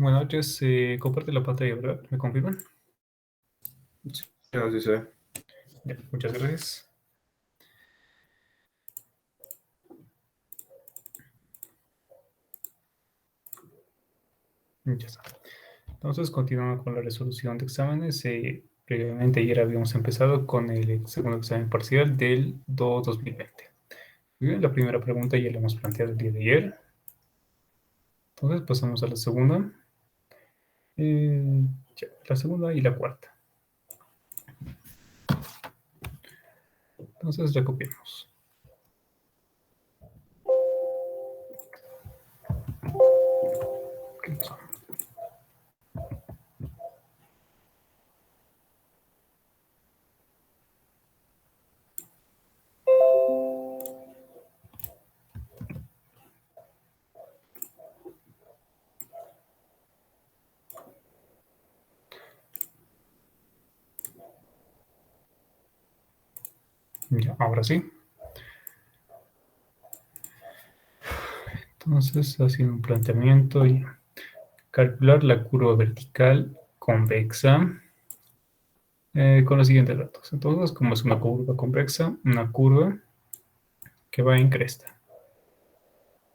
Buenas noches, comparte la pantalla, ¿verdad? ¿Me confirman? Sí, así se ve. Ya, muchas gracias. Ya está. Entonces, continuando con la resolución de exámenes. Previamente ayer habíamos empezado con el segundo examen parcial del 2020. Muy bien, la primera pregunta ya la hemos planteado el día de ayer. Entonces, pasamos a la segunda. Ya, la segunda y la cuarta. Entonces, recopiemos. ¿Qué pasó? Ya, ahora sí. Entonces, haciendo un planteamiento y calcular la curva vertical convexa con los siguientes datos. Entonces, como es una curva convexa, una curva que va en cresta.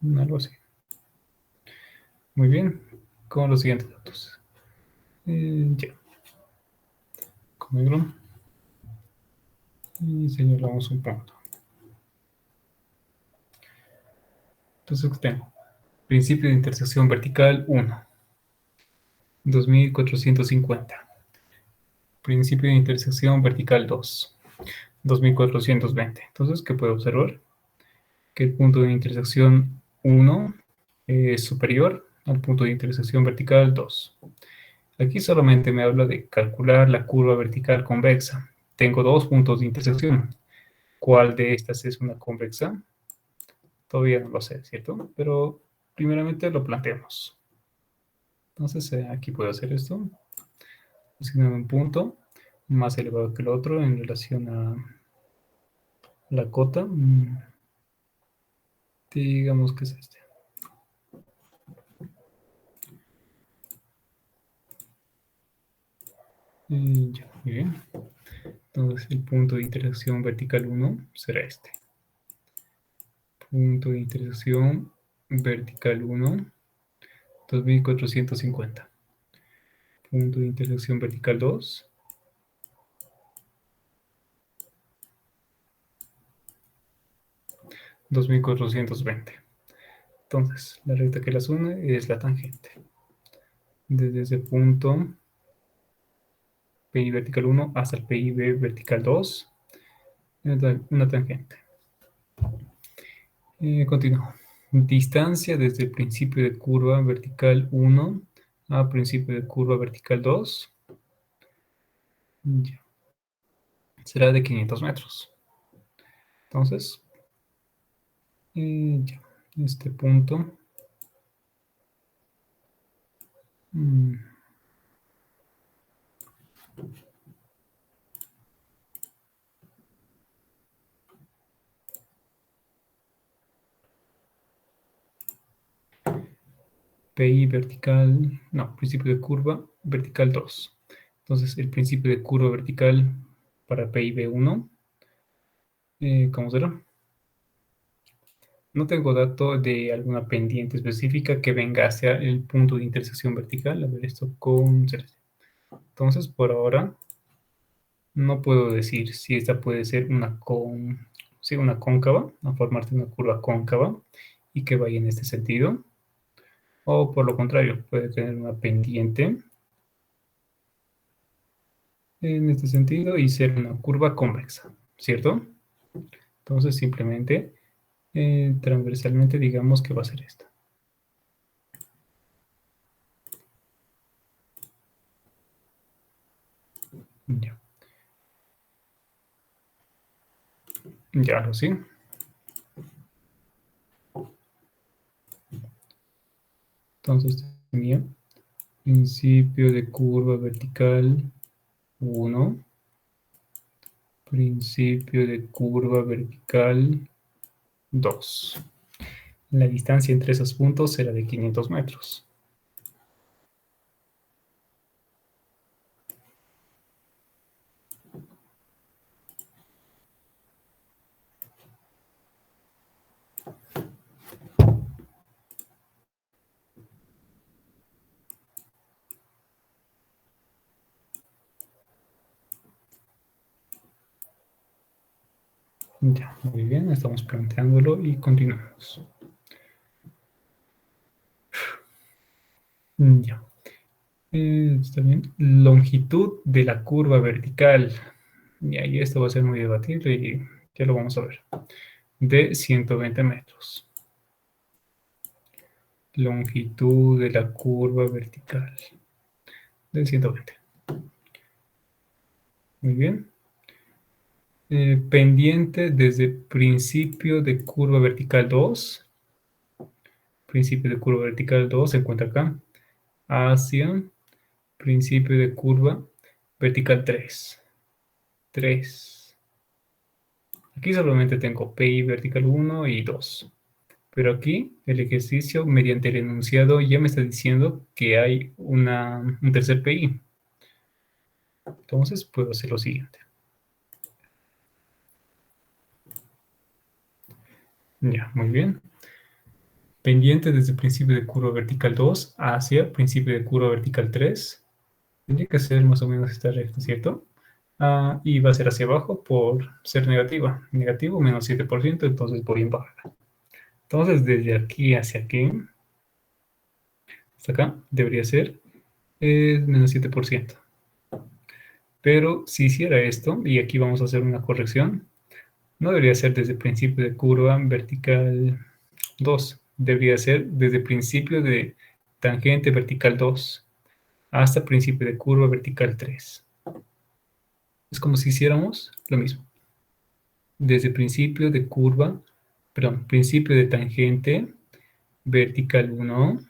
Algo así. Muy bien, con los siguientes datos. Ya. Con negro. Y señalamos un punto. Entonces, tengo principio de intersección vertical 1, 2450. Principio de intersección vertical 2, 2420. Entonces, ¿qué puedo observar? Que el punto de intersección 1 es superior al punto de intersección vertical 2. Aquí solamente me habla de calcular la curva vertical convexa. Tengo dos puntos de intersección. ¿Cuál de estas es una convexa? Todavía no lo sé, ¿cierto? Pero primeramente lo planteamos. Entonces, aquí puedo hacer esto. Asignando un punto más elevado que el otro en relación a la cota. Digamos que es este. Ya, muy bien. Entonces, el punto de intersección vertical 1 será este. Punto de intersección vertical 1, 2450. Punto de intersección vertical 2, 2420. Entonces, la recta que las une es la tangente. Desde ese punto, PI vertical 1 hasta el PIB vertical 2, una tangente. Continúo. Distancia desde el principio de curva vertical 1 a principio de curva vertical 2. Ya. Será de 500 metros. Entonces, ya, este punto. PI vertical, no, principio de curva vertical 2. Entonces, el principio de curva vertical para PIB 1, ¿cómo será? No tengo dato de alguna pendiente específica que venga hacia el punto de intersección vertical. A ver, esto con celeste. Entonces, por ahora, no puedo decir si esta puede ser una cóncava, a formarse una curva cóncava y que vaya en este sentido. O por lo contrario, puede tener una pendiente en este sentido y ser una curva convexa, ¿cierto? Entonces, simplemente, transversalmente, digamos que va a ser esta. Ya. Ya lo sí. Entonces tenía principio de curva vertical 1, principio de curva vertical 2. La distancia entre esos puntos será de 500 metros. Ya, muy bien, estamos planteándolo y continuamos. Ya. Está bien. Longitud de la curva vertical. Y ahí esto va a ser muy debatible y ya lo vamos a ver. De 120 metros. Longitud de la curva vertical. De 120. Muy bien. Pendiente desde principio de curva vertical 2. Principio de curva vertical 2 se encuentra acá. Hacia principio de curva vertical 3. 3. Aquí solamente tengo PI vertical 1 y 2. Pero aquí el ejercicio mediante el enunciado ya me está diciendo que hay un tercer PI. Entonces puedo hacer lo siguiente. Ya, muy bien. Pendiente desde principio de curva vertical 2 hacia principio de curva vertical 3. Tendría que ser más o menos esta recta, ¿cierto? Y va a ser hacia abajo por ser negativa. Negativo menos 7%, entonces voy en baja. Entonces desde aquí hacia aquí, hasta acá, debería ser menos 7%. Pero si hiciera esto, y aquí vamos a hacer una corrección, no debería ser desde principio de curva vertical 2, debería ser desde principio de tangente vertical 2 hasta principio de curva vertical 3. Es como si hiciéramos lo mismo. Desde principio de curva, perdón, principio de tangente vertical 1,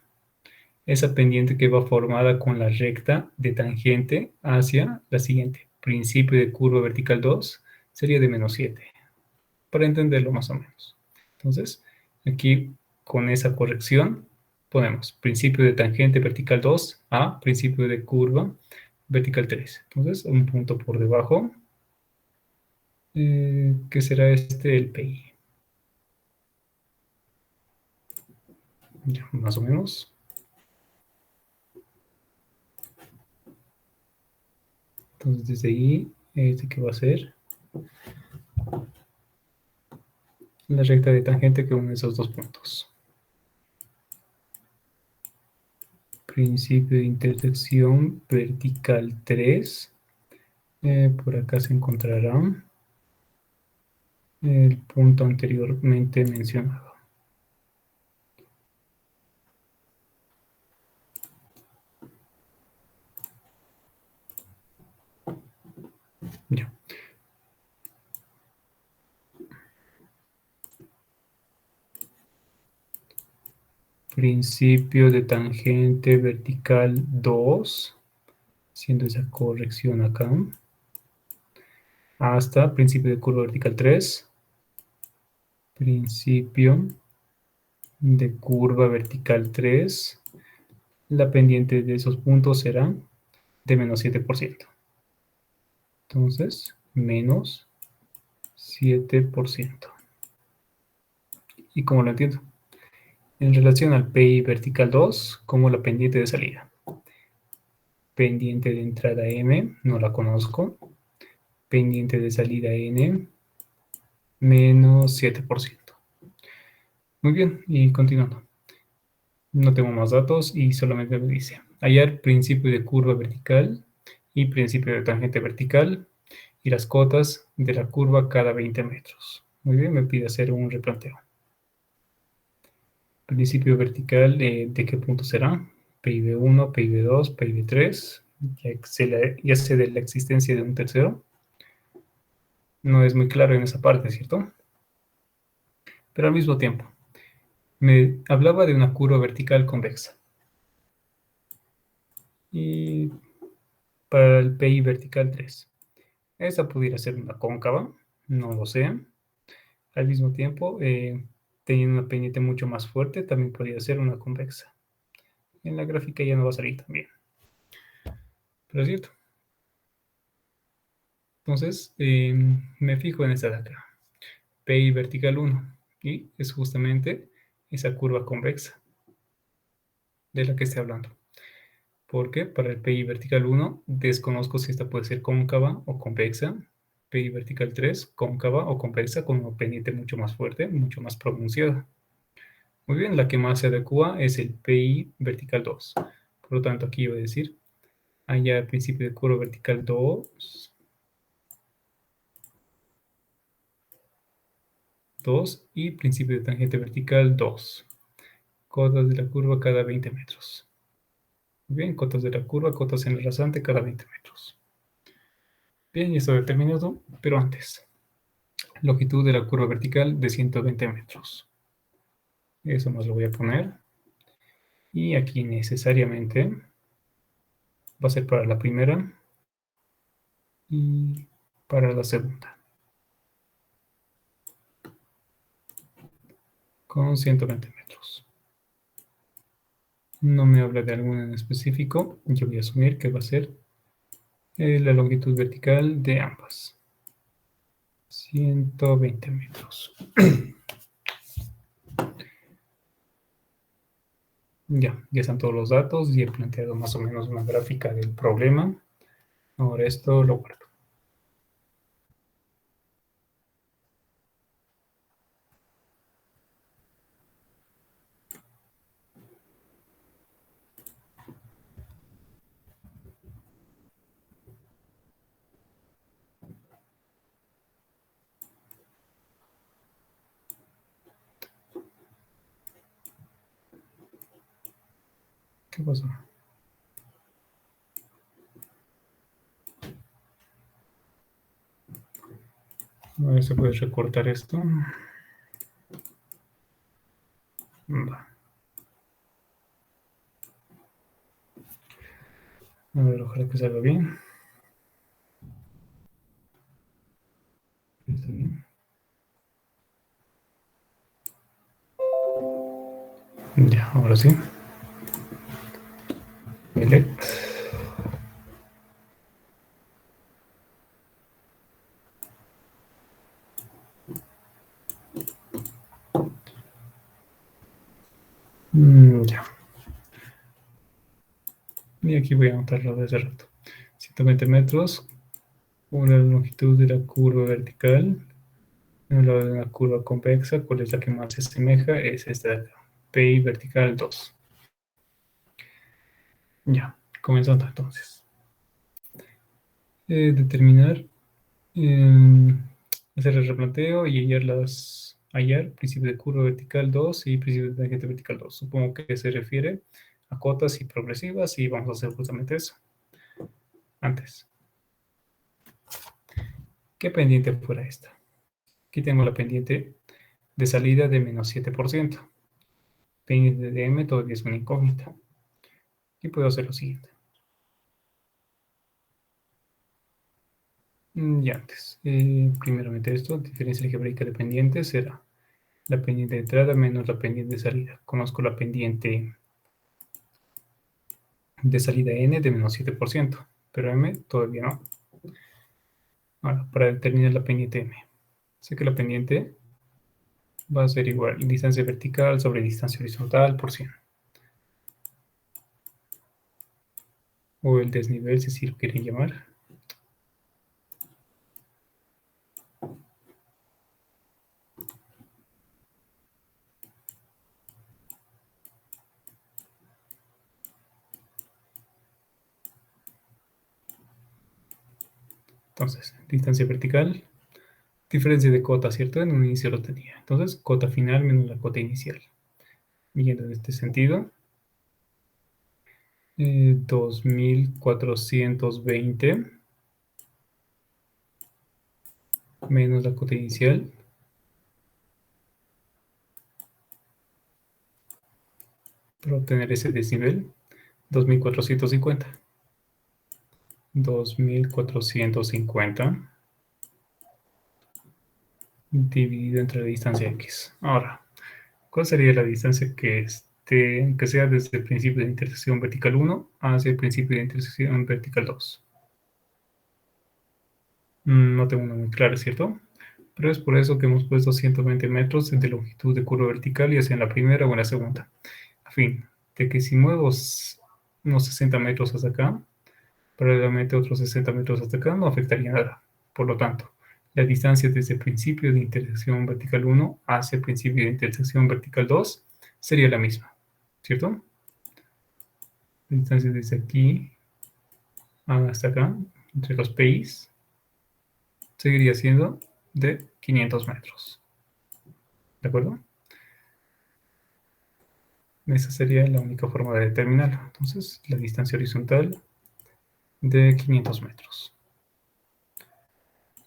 esa pendiente que va formada con la recta de tangente hacia la siguiente. Principio de curva vertical 2 sería de menos 7, para entenderlo más o menos. Entonces, aquí con esa corrección ponemos principio de tangente vertical 2 a principio de curva vertical 3. Entonces, un punto por debajo, que será este el PI. Ya, más o menos. Entonces, desde ahí, este que va a ser la recta de tangente que une esos dos puntos. Principio de intersección vertical 3. Por acá se encontrará el punto anteriormente mencionado. Ya. Principio de tangente vertical 2, haciendo esa corrección acá, hasta principio de curva vertical 3, principio de curva vertical 3, la pendiente de esos puntos será de menos 7%. Entonces, menos 7%. ¿Y cómo lo entiendo? En relación al PI vertical 2, como la pendiente de salida. Pendiente de entrada M, no la conozco. Pendiente de salida N, menos 7%. Muy bien, y continuando. No tengo más datos y solamente me dice hallar principio de curva vertical y principio de tangente vertical y las cotas de la curva cada 20 metros. Muy bien, me pide hacer un replanteo. Principio vertical, ¿de qué punto será? PIB1, PIB2, PIB3. Ya sé de la existencia de un tercero. No es muy claro en esa parte, ¿cierto? Pero al mismo tiempo, me hablaba de una curva vertical convexa. Y para el PI vertical 3. Esa pudiera ser una cóncava, no lo sé. Al mismo tiempo, teniendo una pendiente mucho más fuerte, también podría ser una convexa. En la gráfica ya no va a salir también. Pero es cierto. Entonces, me fijo en esta de acá. PI vertical 1. Y es justamente esa curva convexa de la que estoy hablando. Porque para el PI vertical 1 desconozco si esta puede ser cóncava o convexa. PI vertical 3, cóncava o convexa con una pendiente mucho más fuerte, mucho más pronunciada. Muy bien, la que más se adecua es el PI vertical 2. Por lo tanto, aquí voy a decir, allá principio de curva vertical 2, 2 y principio de tangente vertical 2. Cotas de la curva cada 20 metros. Muy bien, cotas de la curva, cotas en el rasante cada 20 metros. Bien, ya está determinado, pero antes, longitud de la curva vertical de 120 metros. Eso más lo voy a poner. Y aquí necesariamente va a ser para la primera y para la segunda. Con 120 metros. No me habla de alguna en específico. Yo voy a asumir que va a ser la longitud vertical de ambas. 120 metros. Ya están todos los datos y he planteado más o menos una gráfica del problema. Ahora esto lo guardo. ¿Qué pasó? A ver si puedes recortar esto. Va. A ver, ojalá que salga bien. Está bien. Ya, ahora sí. Elect. Ya. Y aquí voy a anotarlo de hace rato. 120 metros. Una longitud de la curva vertical. En lado de la curva convexa, ¿cuál es la que más se asemeja? Es esta de acá. PI vertical 2. Ya, comenzando entonces. Determinar, hacer el replanteo y hallar principio de curva vertical 2 y principio de tangente vertical 2. Supongo que se refiere a cotas y progresivas y vamos a hacer justamente eso. Antes. ¿Qué pendiente fuera esta? Aquí tengo la pendiente de salida de menos 7%. Pendiente de M todavía es una incógnita. Y puedo hacer lo siguiente. Y antes, primeramente esto, diferencia algebraica de pendientes será la pendiente de entrada menos la pendiente de salida. Conozco la pendiente de salida n de menos 7%, pero m todavía no. Ahora, para determinar la pendiente m, sé que la pendiente va a ser igual distancia vertical sobre distancia horizontal por 100. O el desnivel, si así lo quieren llamar. Entonces, distancia vertical, diferencia de cota, ¿cierto? En un inicio lo tenía. Entonces, cota final menos la cota inicial. Yendo en este sentido, 2420 menos la cota inicial para obtener ese desnivel, 2450. 2450 dividido entre la distancia x. Ahora, ¿cuál sería la distancia que sea desde el principio de intersección vertical 1 hacia el principio de intersección vertical 2? No tengo una muy clara, ¿cierto? Pero es por eso que hemos puesto 120 metros de longitud de curva vertical, ya sea en la primera o en la segunda. A fin de que si muevo unos 60 metros hasta acá, paralelamente otros 60 metros hasta acá, no afectaría nada. Por lo tanto, La distancia desde el principio de intersección vertical 1 hacia el principio de intersección vertical 2 sería la misma, ¿cierto? La distancia desde aquí hasta acá, entre los PIs, seguiría siendo de 500 metros. ¿De acuerdo? Esa sería la única forma de determinarlo. Entonces, la distancia horizontal de 500 metros.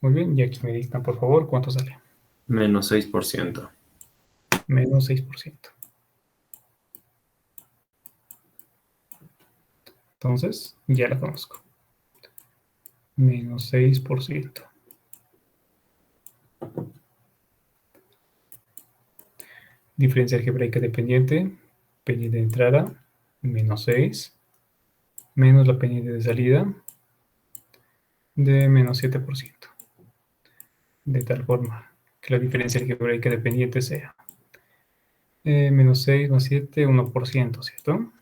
Muy bien, y aquí me dictan, por favor, ¿cuánto sale? Menos 6%. Menos 6%. Entonces, ya la conozco. Menos 6%. Diferencia algebraica dependiente, pendiente de entrada, menos 6, menos la pendiente de salida, de menos 7%. De tal forma que la diferencia algebraica dependiente sea menos 6 más 7, 1%, ¿cierto?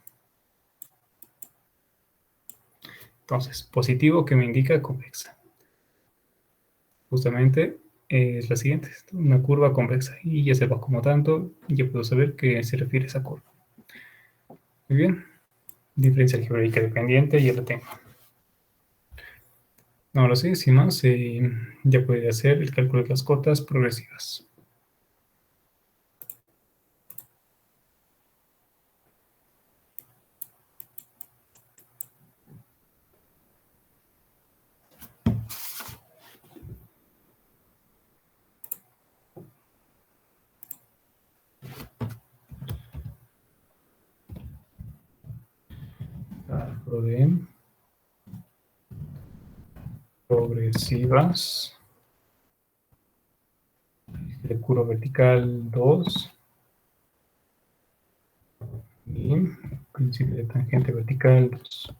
Entonces, positivo que me indica convexa. Justamente es la siguiente, una curva convexa. Y ya se va como tanto, ya puedo saber qué se refiere a esa curva. Muy bien, diferencia algebraica dependiente, ya la tengo. Ahora sí, sin más, ya puede hacer el cálculo de las cotas progresivas. Cálculo de progresivas. De curva vertical 2. Y principio de tangente vertical 2.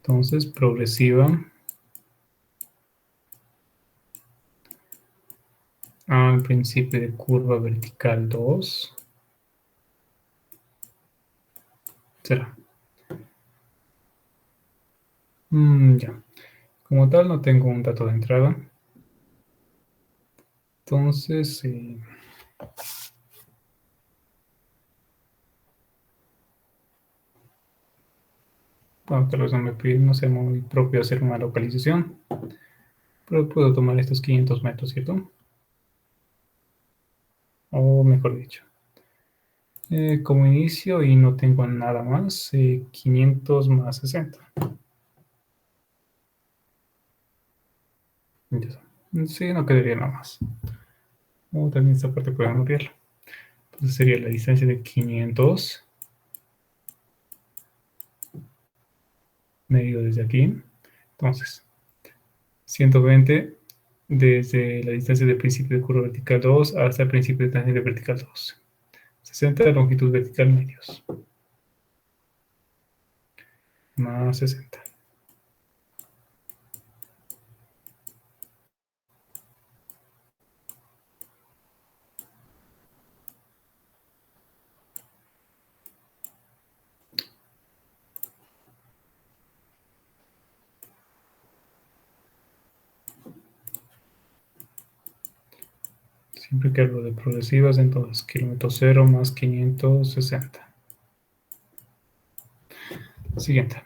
Entonces, progresiva al principio de curva vertical 2 será. Ya. Como tal, no tengo un dato de entrada. Entonces, bueno, tal vez no sea muy propio hacer una localización, pero puedo tomar estos 500 metros, ¿cierto? O mejor dicho, como inicio y no tengo nada más, 500 más 60. Sí, no quedaría nada más. O también esta parte pueden ampliarla. Entonces sería la distancia de 500 medido desde aquí. Entonces, 120 desde la distancia del principio de curva vertical 2 hasta el principio de tangente vertical 2. 60 de longitud vertical medios. Más 60. Siempre que hablo de progresivas, entonces kilómetro 0 más 560. Siguiente.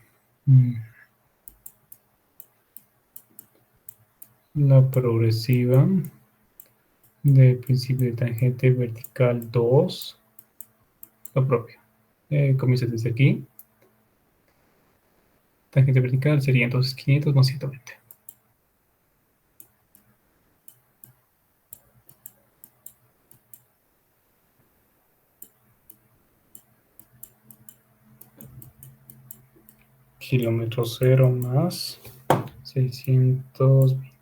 La progresiva del principio de tangente vertical 2, lo propio. Comienza desde aquí. Tangente vertical sería entonces 500 más 120. Kilómetro 0 más 620.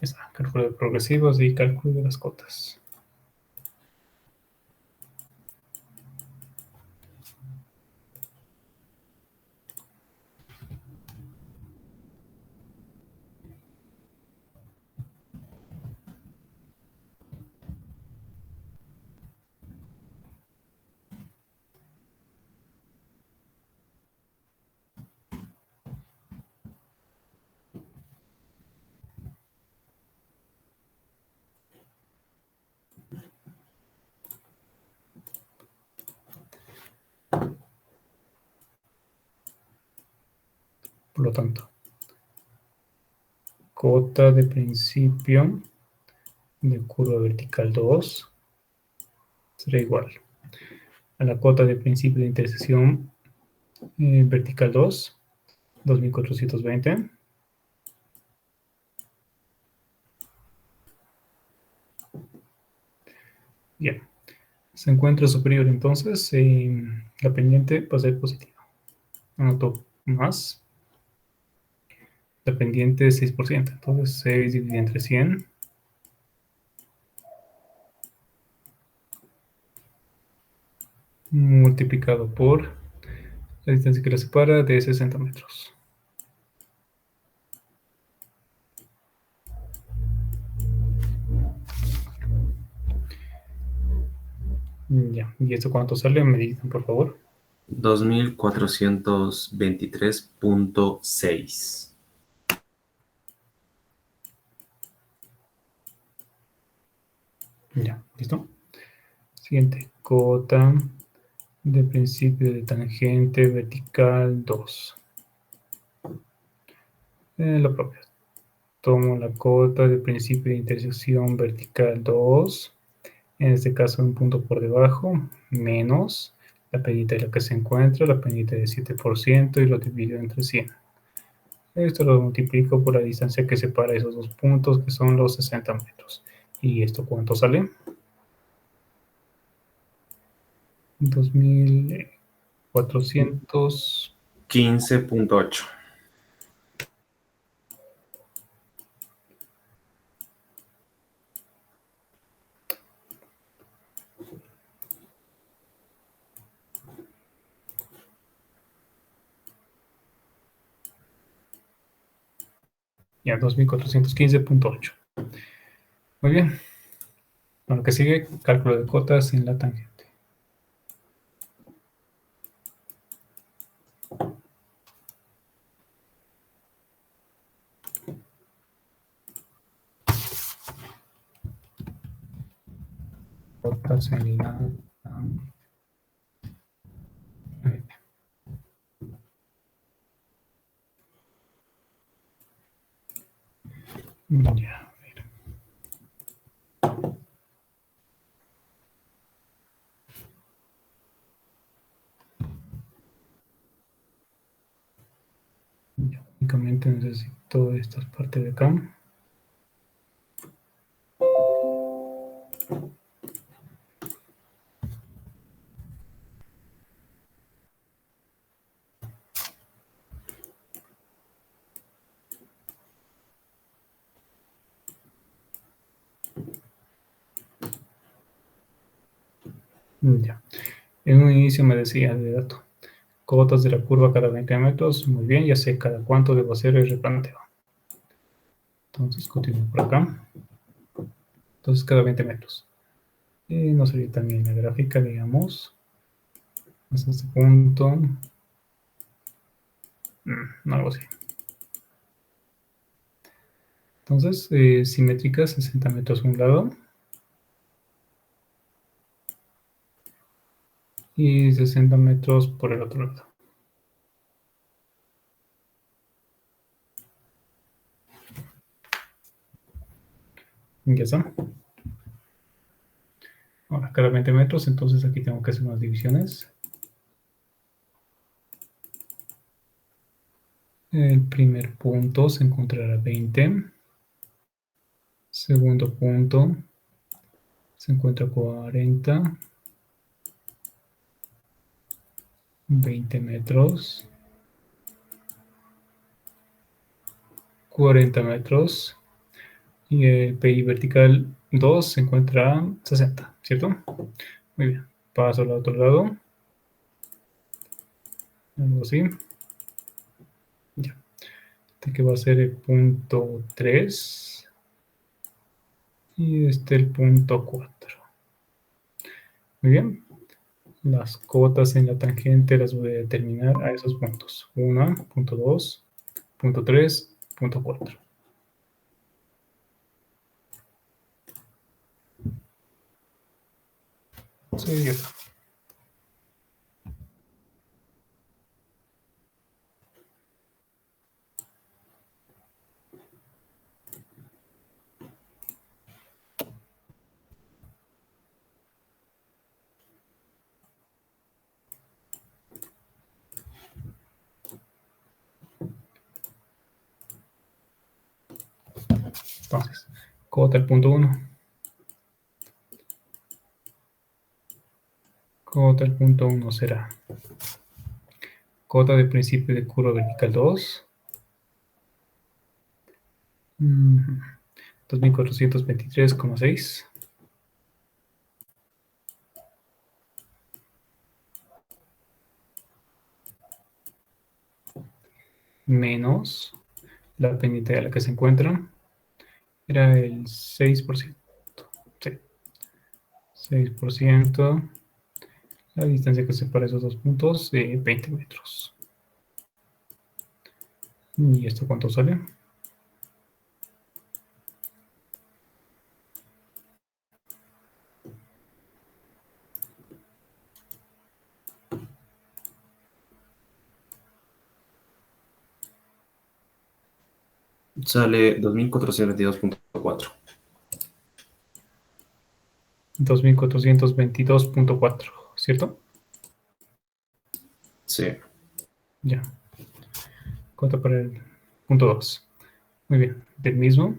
Está, cálculo de progresivos y cálculo de las cotas. Por lo tanto, cota de principio de curva vertical 2 será igual a la cota de principio de intersección vertical 2, 2420. Bien, se encuentra superior entonces, la pendiente va a ser positiva. Anoto más, la pendiente es 6%, entonces 6 dividido entre 100 multiplicado por la distancia que la separa de 60 metros. Ya, ¿y esto cuánto sale? Me dicen, por favor. 2423.6. Ya, ¿listo? Siguiente, cota de principio de tangente vertical 2. Lo propio. Tomo la cota de principio de intersección vertical 2, en este caso un punto por debajo, menos la pendiente de la que se encuentra, la pendiente de 7%, y lo divido entre 100. Esto lo multiplico por la distancia que separa esos dos puntos, que son los 60 metros. ¿Y esto cuánto sale? 2400. 15.8. Ya, 2415.8. Muy bien. Lo que sigue, cálculo de cotas en la tangente. Cotas en la tangente. Ya, a ver. Ya, únicamente necesito esta parte de acá. Ya. En un inicio me decía de dato, cotas de la curva cada 20 metros. Muy bien, ya sé cada cuánto debo hacer el replanteo. Entonces continúo por acá. Entonces cada 20 metros. Y no sería también la gráfica, digamos, hasta este punto. Algo así. Entonces, simétrica, 60 metros a un lado y 60 metros por el otro lado. Ya está. Ahora, cada 20 metros, entonces aquí tengo que hacer unas divisiones. El primer punto se encontrará 20. Segundo punto se encuentra 40. 20 metros. 40 metros. Y el PI vertical 2 se encuentra 60, ¿cierto? Muy bien. Paso al otro lado. Algo así. Ya. Este que va a ser el punto 3. Y este el punto 4. Muy bien. Las cotas en la tangente las voy a determinar a esos puntos. 1, punto 2, punto 3, punto 4. Sí, ya está. Entonces, cota del punto 1. Cota del punto 1 será cota de principio de curva vertical 2. 2423,6 menos la pendiente a la que se encuentran era el 6%. Sí, 6%. La distancia que separa esos dos puntos de 20 metros. ¿Y esto cuánto sale? Sale 2422.4. 2422.4, ¿cierto? Sí. Ya. Cota para el punto 2. Muy bien. Del mismo.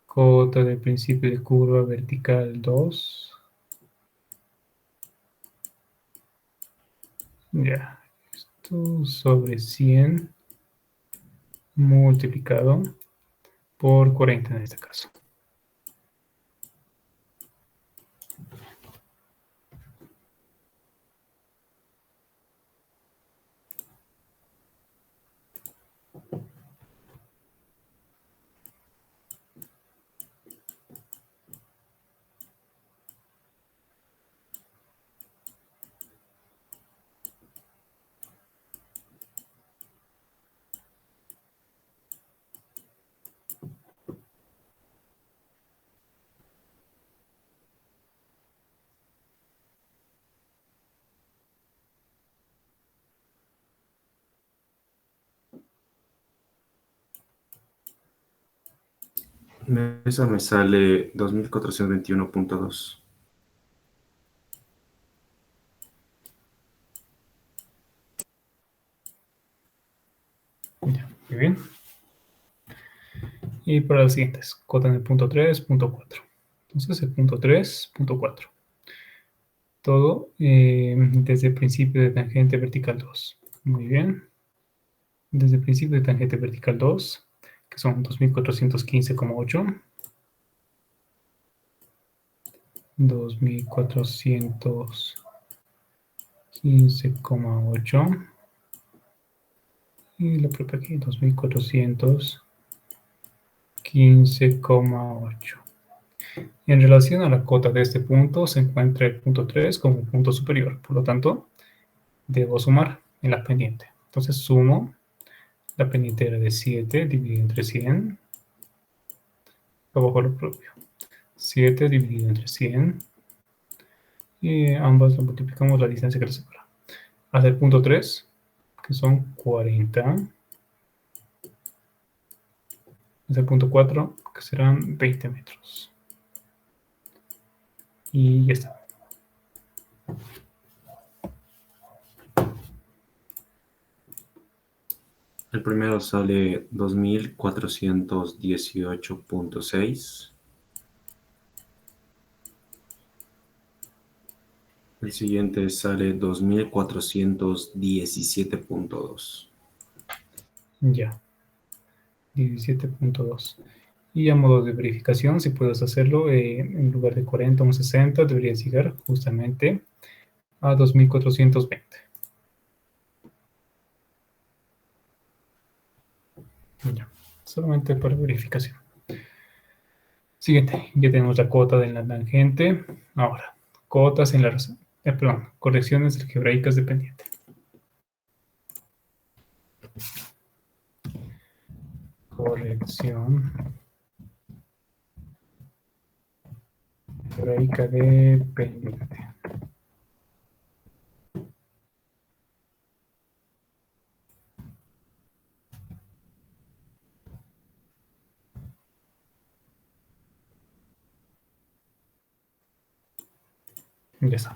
Cota de principio de curva vertical 2. Ya. Esto sobre 100 multiplicado por 40 en este caso. Esa me sale 2421.2. Ya, muy bien. Y para las siguientes, cota en el punto 3, punto 4. Entonces el punto 3, punto 4. Todo desde el principio de tangente vertical 2. Muy bien. Desde el principio de tangente vertical 2, que son 2415,8. 2415,8. Y la propia aquí, 2415,8. En relación a la cota de este punto, se encuentra el punto 3 como un punto superior. Por lo tanto, debo sumar en la pendiente. Entonces sumo la pendiente era de 7 dividido entre 100. Abajo lo propio. 7 dividido entre 100. Y ambas lo multiplicamos la distancia que las separa. Hasta el punto 3, que son 40. Hasta el punto 4, que serán 20 metros. Y ya está. El primero sale 2418.6. El siguiente sale 2417.2. Ya. 17.2. Y a modo de verificación, si puedes hacerlo, en lugar de 40 o 60, deberías llegar justamente a 2420. Ya. Solamente para verificación. Siguiente, ya tenemos la cota de la tangente. Ahora, cotas en la perdón, correcciones algebraicas de pendiente. Corrección algebraica de pendiente. Ya está.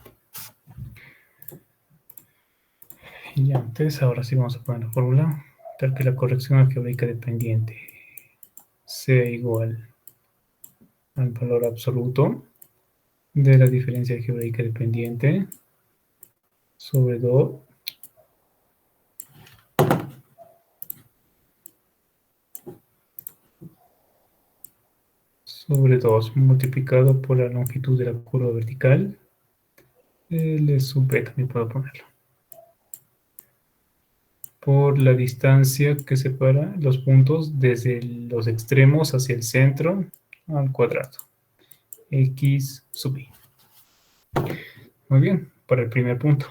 Y antes, ahora sí vamos a poner la fórmula, tal que la corrección algebraica de pendiente. sea igual al valor absoluto de la diferencia algebraica dependiente sobre 2 multiplicado por la longitud de la curva vertical, L sub b también puedo ponerlo, por la distancia que separa los puntos desde los extremos hacia el centro al cuadrado, x sub i. Muy bien, para el primer punto.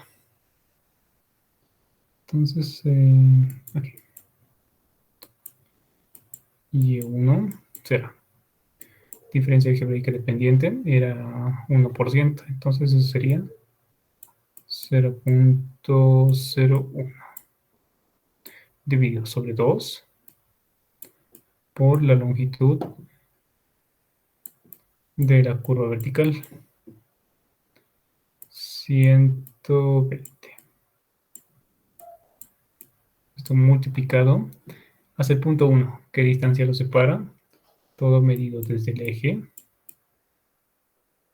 Entonces, aquí. Y1 será diferencia algebraica dependiente, era 1%, entonces eso sería 0.01 dividido sobre 2 por la longitud de la curva vertical, 120. Esto multiplicado hacia el punto 1, ¿qué distancia lo separa? Todo medido desde el eje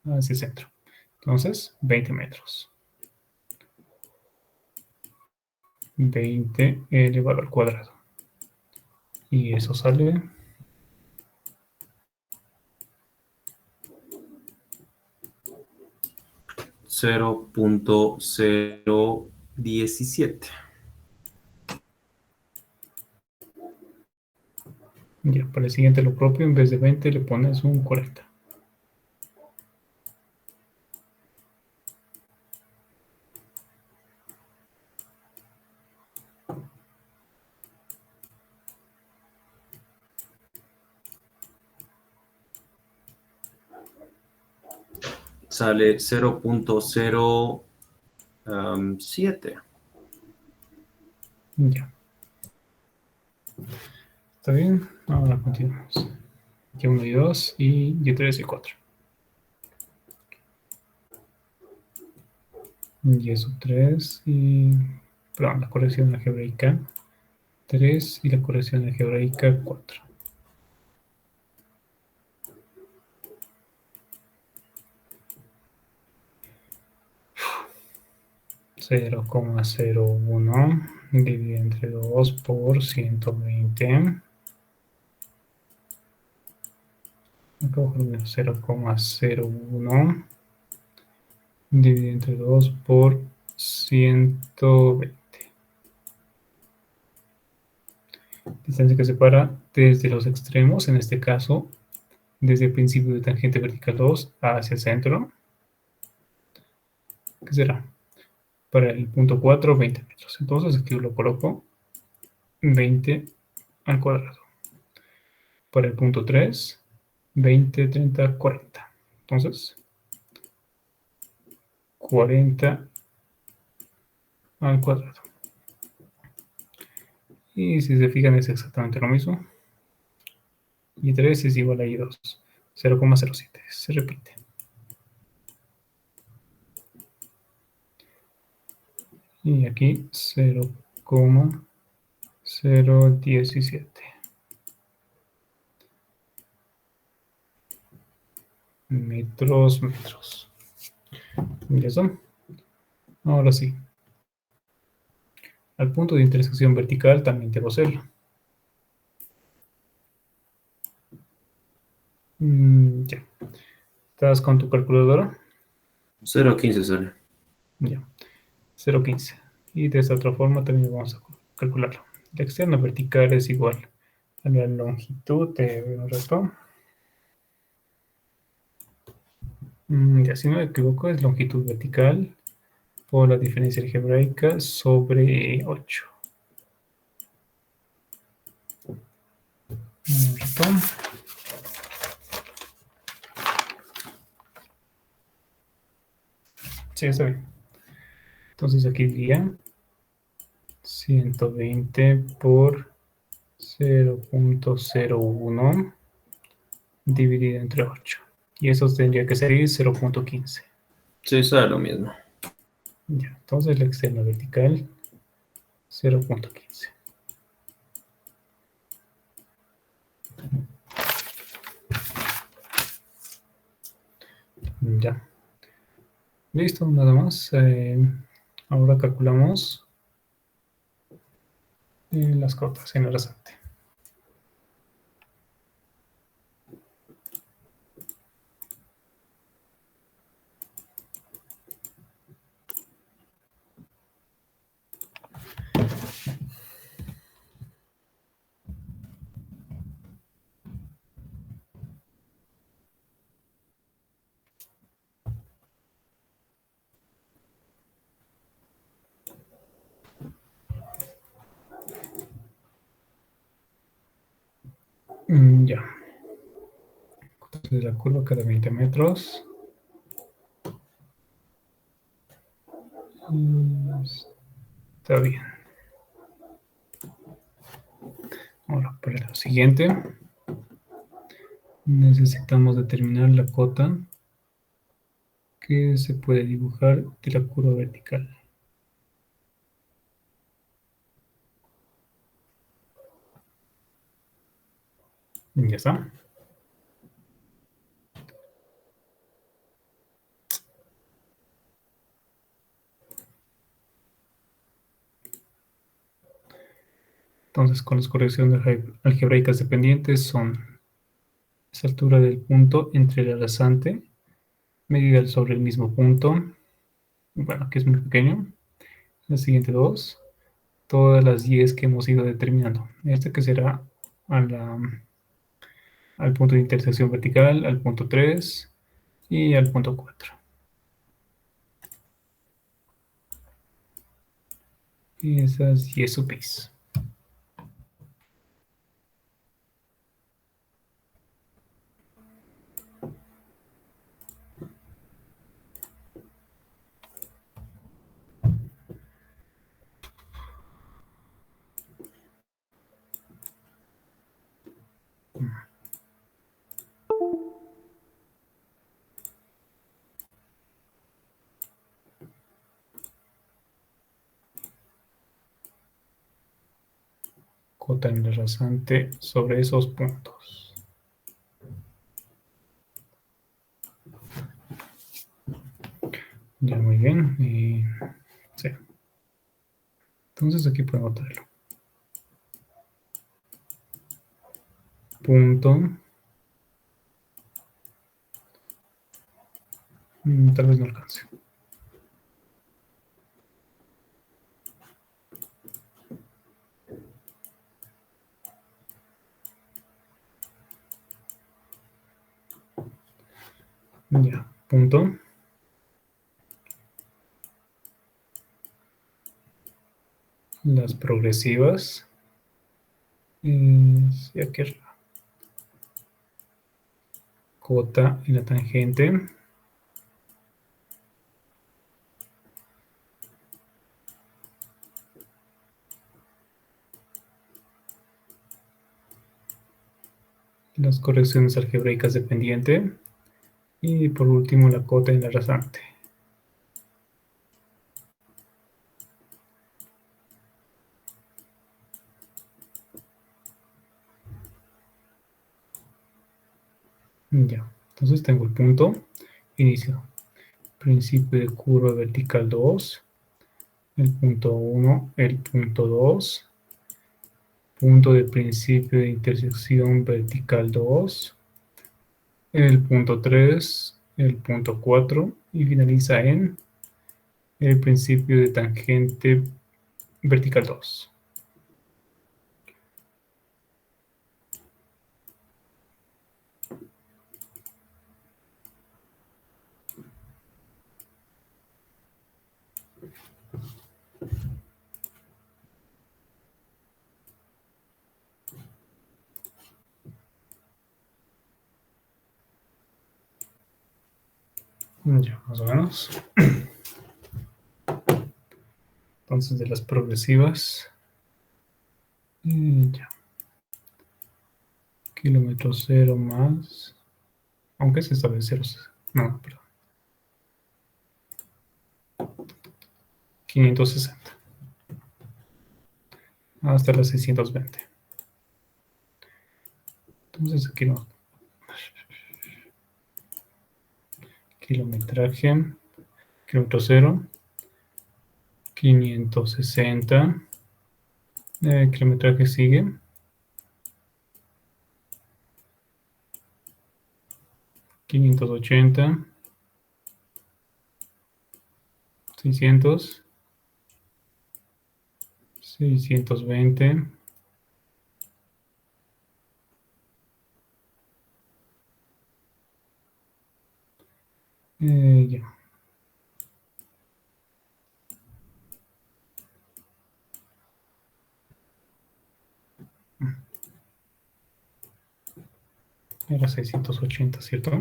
hacia el centro. Entonces, 20 metros. 20 elevado al cuadrado. Y eso sale 0.017. Ya, para el siguiente lo propio, en vez de 20 le pones un 40. Sale 0.07. Ya. ¿Está bien? Ahora continuamos. Y1 y 2 y Y3 y 4. Y sub 3 y... Perdón, la corrección algebraica 3 y la corrección algebraica 4. Cero coma 0,01 dividido entre 2 por 120. Acá bajo 0,01 dividido entre 2 por 120. Distancia que separa desde los extremos, en este caso, desde el principio de tangente vertical 2 hacia el centro. ¿Qué será? Para el punto 4, 20 metros. Entonces aquí lo coloco 20 al cuadrado. Para el punto 3, 20, 30, 40. Entonces, 40 al cuadrado. Y si se fijan es exactamente lo mismo. Y 3 es igual a I2. 0,07. Se repite. Y aquí 0,017 metros. ¿Y eso? Ahora sí. Al punto de intersección vertical también debo hacerlo. Ya. ¿Estás con tu calculadora? 0.15 sale. Ya. 0,15. Y de esta otra forma también vamos a calcularlo. La externa vertical es igual a la longitud de un resto. Ya, si no me equivoco, es longitud vertical por la diferencia algebraica sobre 8. Un resto. Sí, está bien. Entonces aquí diría 120 por 0,01 dividido entre 8. Y eso tendría que ser 0,15. Sí, sale lo mismo. Ya, entonces la externa vertical 0,15. Ya. Listo, nada más. Ahora calculamos las cotas en el rasante. Ya. Cotas de la curva cada 20 metros. Está bien. Ahora, para lo siguiente, necesitamos determinar la cota que se puede dibujar de la curva vertical. Ya está. Entonces, con las correcciones algebraicas dependientes son esa altura del punto entre el rasante, medida sobre el mismo punto, bueno, que es muy pequeño. La siguiente dos, todas las 10 que hemos ido determinando. Este que será a al punto de intersección vertical, al punto 3 y al punto 4. Y esas 10 supis. Cota en el rasante sobre esos puntos. Ya, muy bien. Sí. Entonces aquí podemos darlo. Punto. Tal vez no alcance. Ya, punto. Las progresivas. Y aquí cota en la tangente. Las correcciones algebraicas dependiente. Y por último la cota en la rasante. Ya, entonces tengo el punto inicio. Principio de curva vertical 2, el punto 1, el punto 2, punto de principio de intersección vertical 2, el punto 3, el punto 4 y finaliza en el principio de tangente vertical 2. Ya, más o menos. Entonces de las progresivas, ya. Kilómetro 0 más, aunque se establece 0, no, perdón. 560 hasta las 620. Entonces aquí no. kilometraje, kilómetro cero, 560, kilometraje sigue, 580, 600, 620, ya. Era 680, ¿cierto?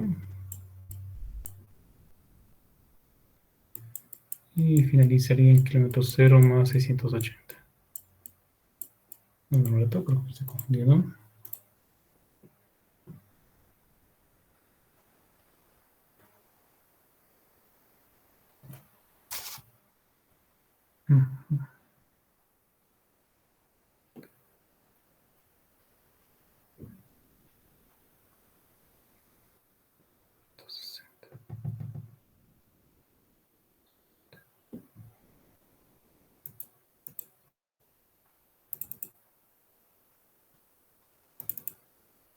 Y finalizaría en kilómetro cero más 680. Un rato, creo que estoy confundido.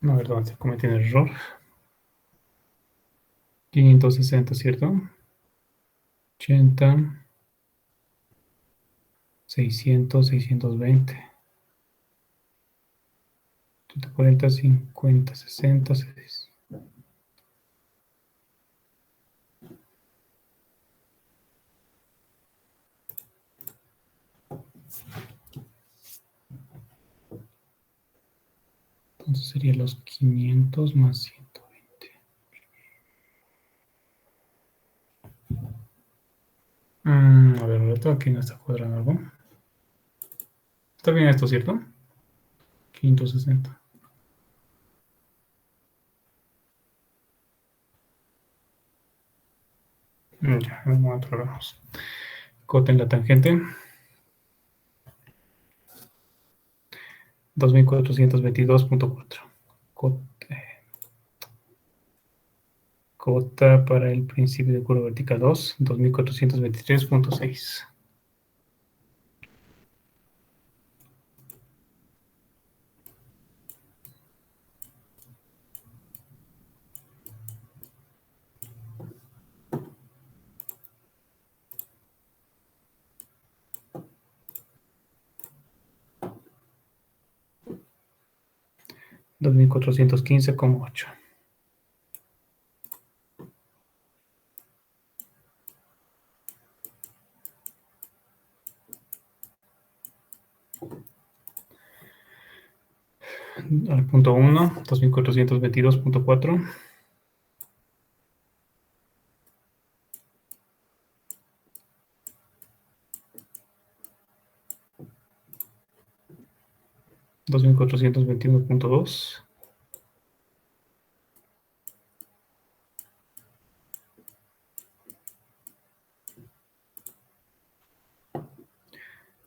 No, perdón, se cometió un error. 560, ¿cierto? 80, 600, 620, 140, 50, 60, 6. Entonces serían los 500 más 120. A ver, ahorita aquí no está cuadrando algo. Está bien esto, ¿cierto? 560. Ya, en un momento lo vemos. Cota en la tangente. 2422.4. Cota para el principio de curva vertical 2, 2423.6. Dos mil cuatrocientos quince coma ocho. Al punto 1, 2422.4. Dos mil cuatrocientos veintiuno punto dos.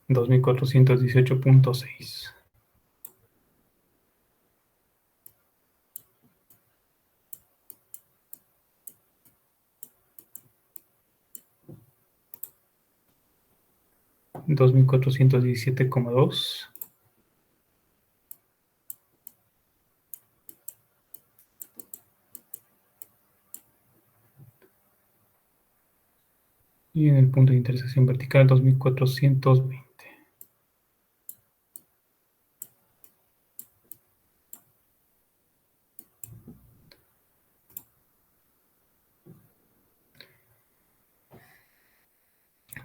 2418.6. Dos mil cuatrocientos diecisiete coma dos. 2418.6. Y en el punto de intersección vertical 2420.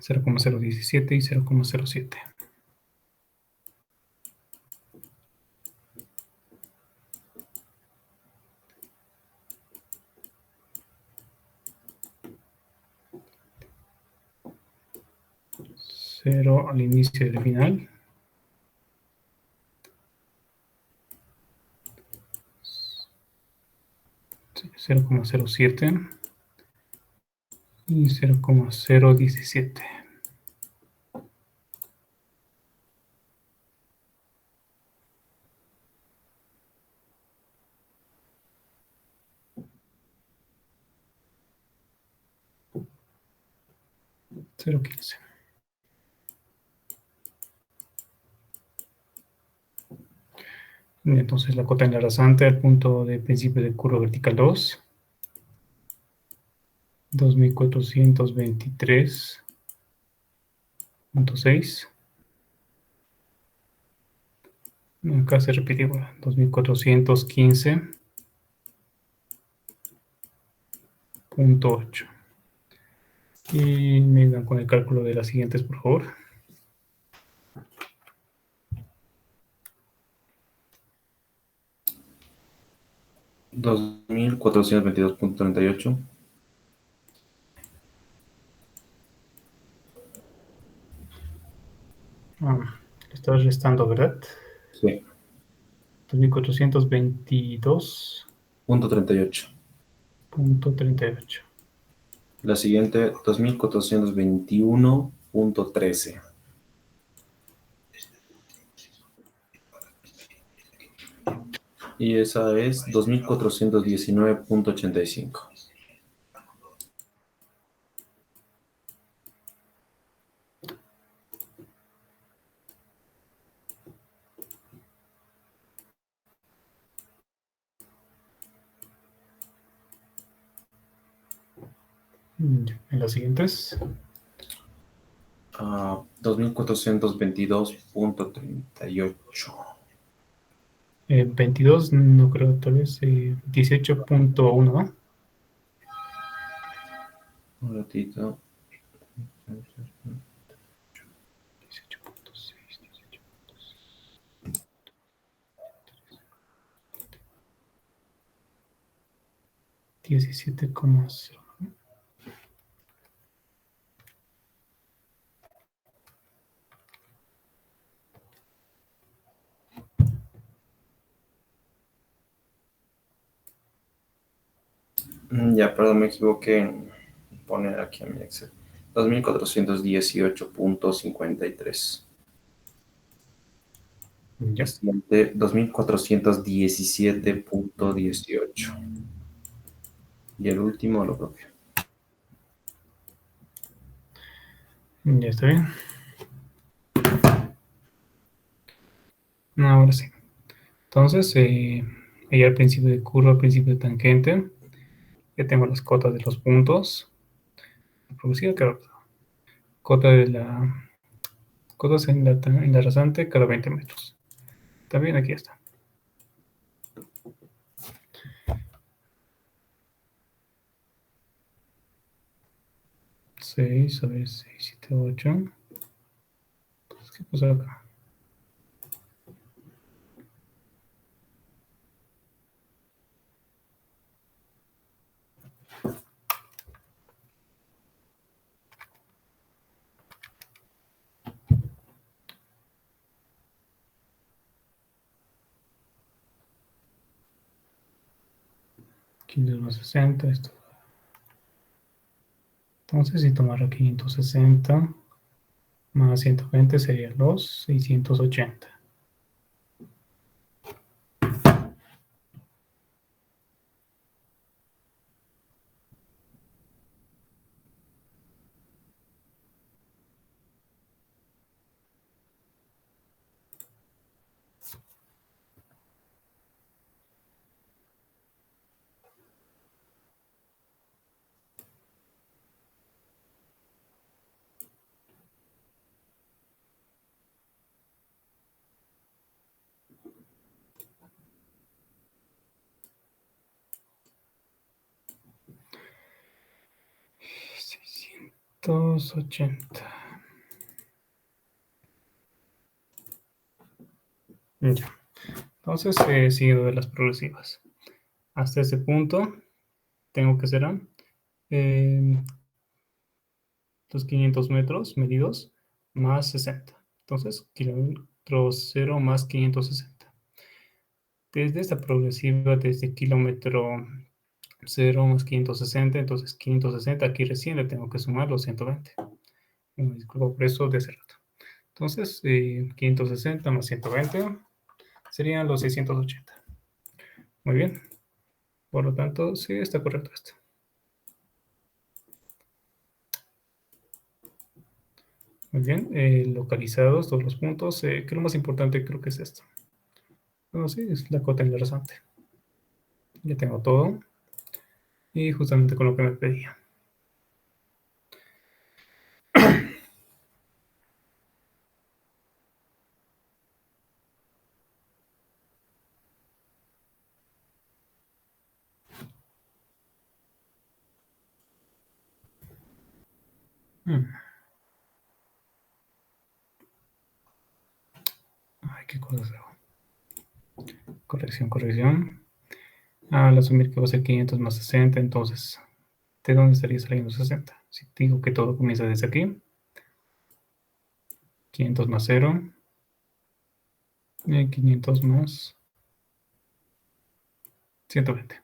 0,017 y 0,07. Cero al inicio del final. 0,07 y 0,017. 0,15. Entonces la cota enlazante al punto de principio de curva vertical 2, 2423.6. Acá se repite igual, 2415.8. Y me dan con el cálculo de las siguientes, por favor. $2,422.38. Estás restando, ¿verdad? Sí. 2422.38. .38. La siguiente, 2,421.13. Y esa es 2,419.85. En las siguientes. 2,422.38. 22, no creo, tal vez 18.1, ¿no? Un ratito. 18.6, 17,0. Ya, perdón, me equivoqué en poner aquí en mi Excel. 2,418.53. Ya. La siguiente, 2,417.18. Y el último, lo propio. Ya está bien. Ahora sí. Entonces, ahí al principio de curva, al principio de tangente, ya tengo las cotas de los puntos. La progresiva, claro. Cota de la cotas en la rasante cada 20 metros. También aquí está. 6, a ver, 6, 7, 8. ¿Qué pasa acá? Aquí más 60, esto. Entonces, si tomara 560 más 120 serían los 680. $680. Ya. Entonces, sigo de las progresivas. Hasta ese punto, tengo que ser los 500 metros medidos más 60. Entonces, kilómetro 0 más 560. Desde esta progresiva, desde kilómetro 0 más 560, entonces 560, aquí recién le tengo que sumar los 120. Me disculpo por eso de ese rato. Entonces, 560 más 120 serían los 680. Muy bien. Por lo tanto, sí está correcto esto. Muy bien, localizados todos los puntos. Que lo más importante creo que es esto. Bueno, sí, es la cota enlazante. Ya tengo todo. Y justamente con lo que me pedía. Ay, qué cosas hago. Corrección, corrección. Al asumir que va a ser 500 más 60, entonces, ¿de dónde estaría saliendo 60? Si digo que todo comienza desde aquí, 500 más 0, 500 más 120.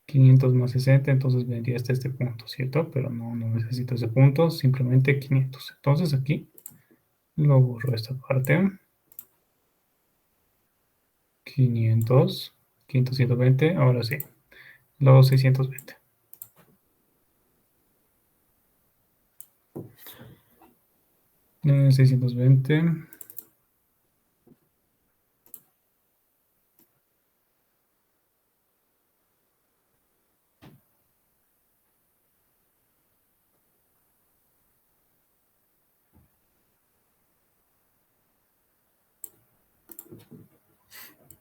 $500 más 60, entonces vendría hasta este punto, ¿cierto? Pero no necesito ese punto, simplemente 500. Entonces aquí lo borro esta parte. 500, 500, 120, ahora sí, los 620. Eh, 620.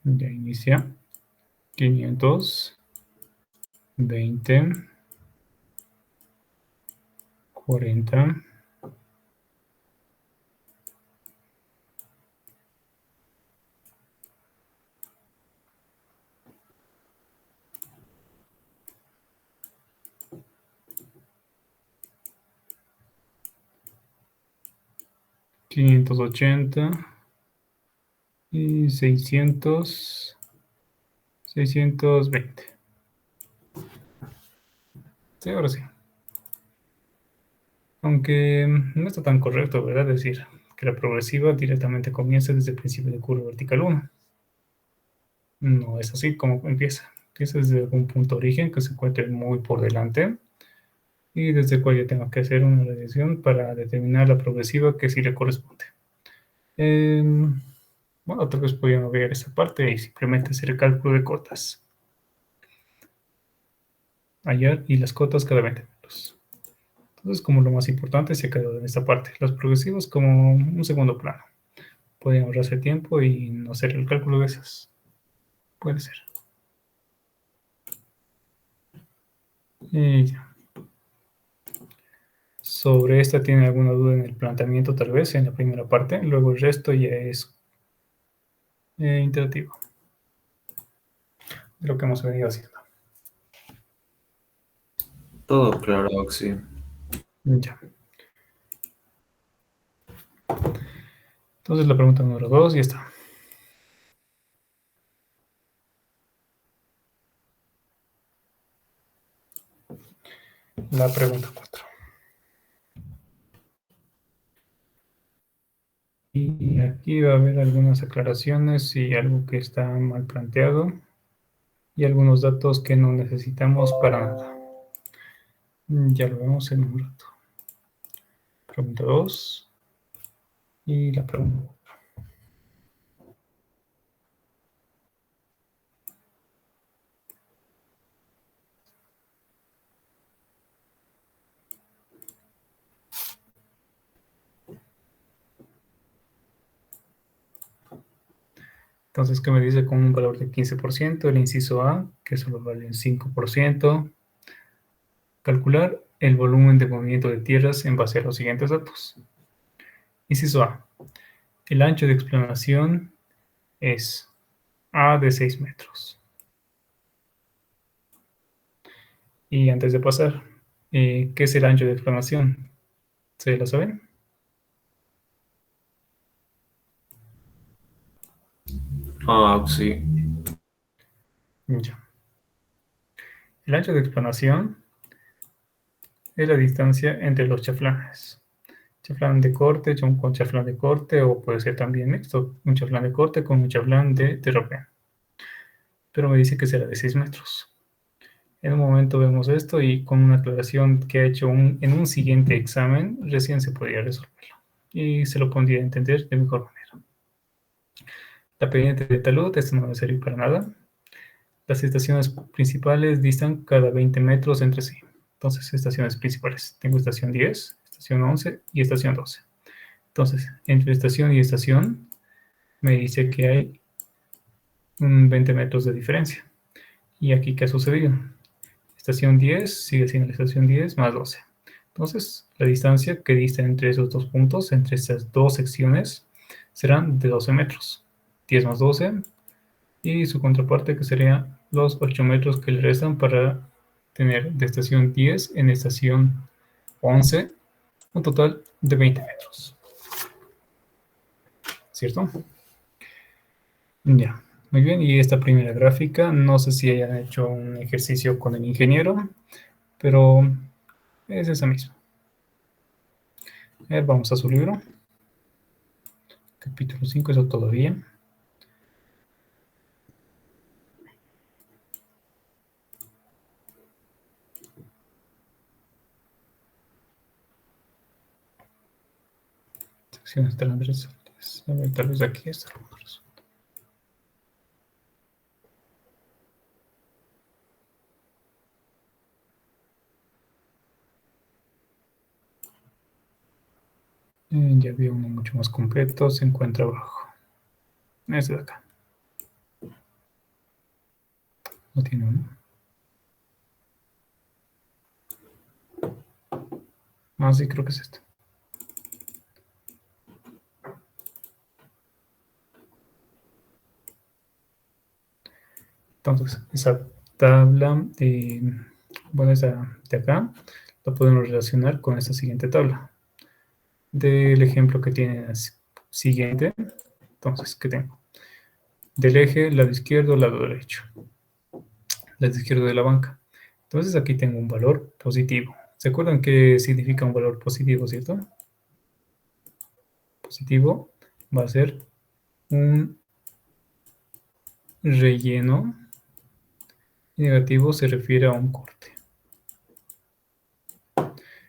Ya inicia. 500, 20, 40, 580 y 600, 620. Sí, ahora sí. Aunque no está tan correcto, ¿verdad? Decir que la progresiva directamente comienza desde el principio de curva vertical 1. No es así como empieza. Empieza desde algún punto de origen que se encuentre muy por delante y desde el cual yo tengo que hacer una regresión para determinar la progresiva que sí le corresponde. Bueno, tal vez podríamos ver esa parte y simplemente hacer el cálculo de cotas. Hallar y las cotas cada 20 metros. Entonces, como lo más importante se ha quedado en esta parte. Las progresivas como un segundo plano. Pueden ahorrarse tiempo y no hacer el cálculo de esas. Puede ser. Y ya. Sobre esta tiene alguna duda en el planteamiento, tal vez, en la primera parte. Luego el resto ya es interactivo. De lo que hemos venido haciendo. Todo claro, Oxy. Ya. Entonces la pregunta número 2 ya está. La pregunta 4. Y aquí va a haber algunas aclaraciones y algo que está mal planteado y algunos datos que no necesitamos para nada. Ya lo vemos en un rato. Pregunta 2 y la pregunta. Entonces, ¿qué me dice con un valor de 15%? El inciso A, que solo vale un 5%. Calcular el volumen de movimiento de tierras en base a los siguientes datos. Inciso A. El ancho de explanación es A de 6 metros. Y antes de pasar, ¿qué es el ancho de explanación? ¿Se lo saben? Ah, Oxy. Ya. El ancho de explanación es la distancia entre los chaflanes. Chaflán de corte con chaflán de corte, o puede ser también mixto, un chaflán de corte con un chaflán de terraplén. Pero me dice que será de 6 metros. En un momento vemos esto y con una aclaración que ha hecho en un siguiente examen, recién se podría resolverlo. Y se lo pondría a entender de mejor manera. La pendiente de talud, esto no va a servir para nada. Las estaciones principales distan cada 20 metros entre sí. Entonces, estaciones principales. Tengo estación 10, estación 11 y estación 12. Entonces, entre estación y estación, me dice que hay 20 metros de diferencia. ¿Y aquí qué ha sucedido? Estación 10 sigue siendo la estación 10 más 12. Entonces, la distancia que dista entre esos dos puntos, entre estas dos secciones, serán de 12 metros. 10 más 12, y su contraparte que sería los 8 metros que le restan para tener de estación 10 en estación 11 un total de 20 metros. ¿Cierto? Ya, muy bien. Y esta primera gráfica, no sé si hayan hecho un ejercicio con el ingeniero, pero es esa misma. A ver, vamos a su libro. Capítulo 5, eso todavía. Secciones transversales. A ver, tal vez aquí está. Ya había uno mucho más completo, se encuentra abajo. Este de acá. No tiene uno. Ah, sí, creo que es este. Entonces, esa tabla, bueno, esa de acá, la podemos relacionar con esta siguiente tabla. Del ejemplo que tiene siguiente, entonces, ¿qué tengo? Del eje, lado izquierdo, lado derecho. Lado izquierdo de la banca. Entonces, aquí tengo un valor positivo. ¿Se acuerdan qué significa un valor positivo, cierto? Positivo va a ser un relleno. Negativo se refiere a un corte.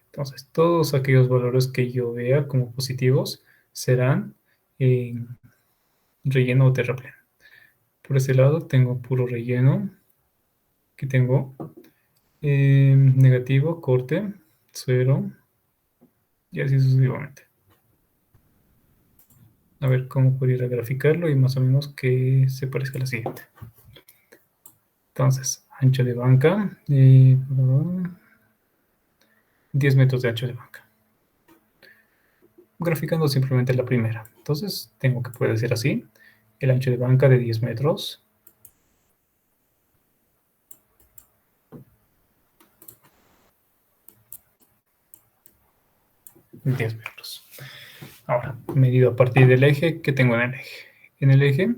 Entonces, todos aquellos valores que yo vea como positivos serán relleno o terraplén. Por ese lado tengo puro relleno, que tengo negativo, corte, 0, y así sucesivamente. A ver cómo pudiera graficarlo y más o menos que se parezca a la siguiente. Entonces, ancho de banca, 10 metros de ancho de banca. Graficando simplemente la primera. Entonces, tengo que puede ser así. El ancho de banca de 10 metros. 10 metros. Ahora, medido a partir del eje, ¿qué tengo en el eje? En el eje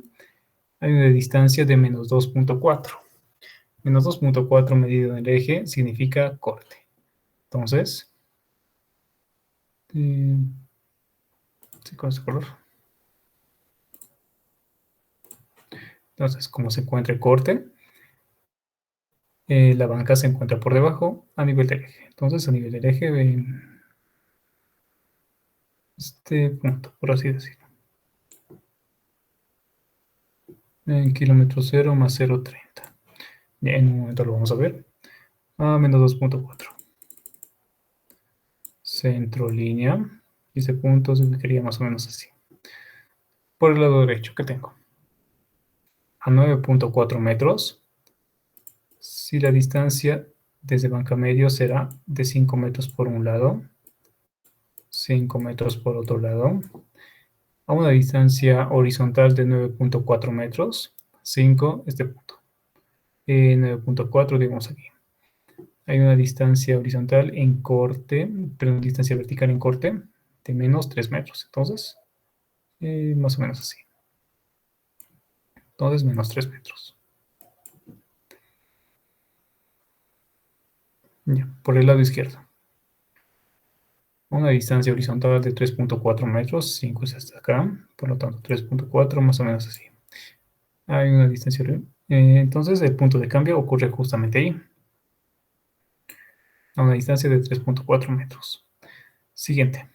hay una distancia de menos 2.4. Menos 2.4 medido en el eje significa corte. Entonces, ¿sí con ese color? Entonces, como se encuentra el corte, la banca se encuentra por debajo a nivel del eje. Entonces, a nivel del eje, este punto, por así decirlo. En kilómetro 0 más 0.30. En un momento lo vamos a ver. Menos 2.4. Centro línea. Y ese punto se ubicaría más o menos así. Por el lado derecho, ¿qué tengo? A 9.4 metros. Si la distancia desde banca medio será de 5 metros por un lado, 5 metros por otro lado, a una distancia horizontal de 9.4 metros, 5, este punto. 9.4, digamos aquí. Hay una distancia horizontal en corte, perdón, distancia vertical en corte de menos 3 metros. Entonces, más o menos así. Entonces, menos 3 metros. Ya, por el lado izquierdo. Una distancia horizontal de 3.4 metros, 5 es hasta acá, por lo tanto 3.4 más o menos así. Hay una distancia, entonces el punto de cambio ocurre justamente ahí. a una distancia de 3.4 metros. Siguiente.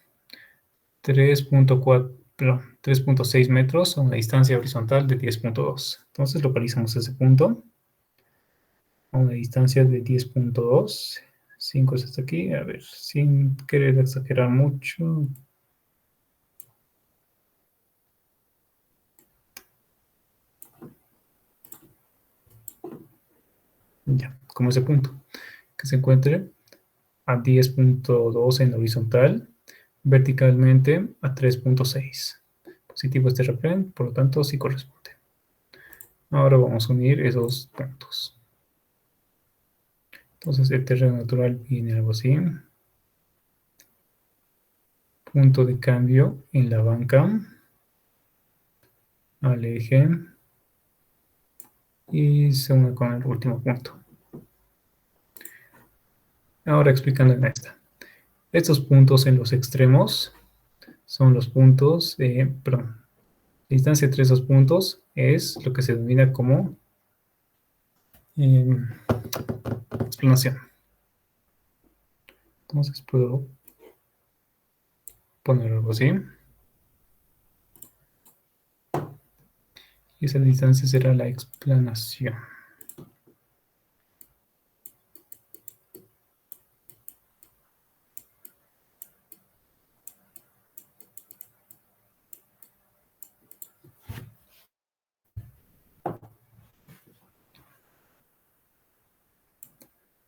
3.6 metros a una distancia horizontal de 10.2. Entonces localizamos ese punto a una distancia de 10.2. 5 es hasta aquí. A ver, sin querer exagerar mucho. Ya, como ese punto. Que se encuentre a 10.2 en horizontal, verticalmente a 3.6. Positivo este terraplén, por lo tanto sí corresponde. Ahora vamos a unir esos puntos. Entonces el terreno natural viene algo así. Punto de cambio en la banca, al eje, y se une con el último punto. Ahora explicando en esta. Estos puntos en los extremos son los puntos, perdón, la distancia entre esos puntos es lo que se denomina como explanación. Entonces puedo poner algo así. Y esa distancia será la explanación.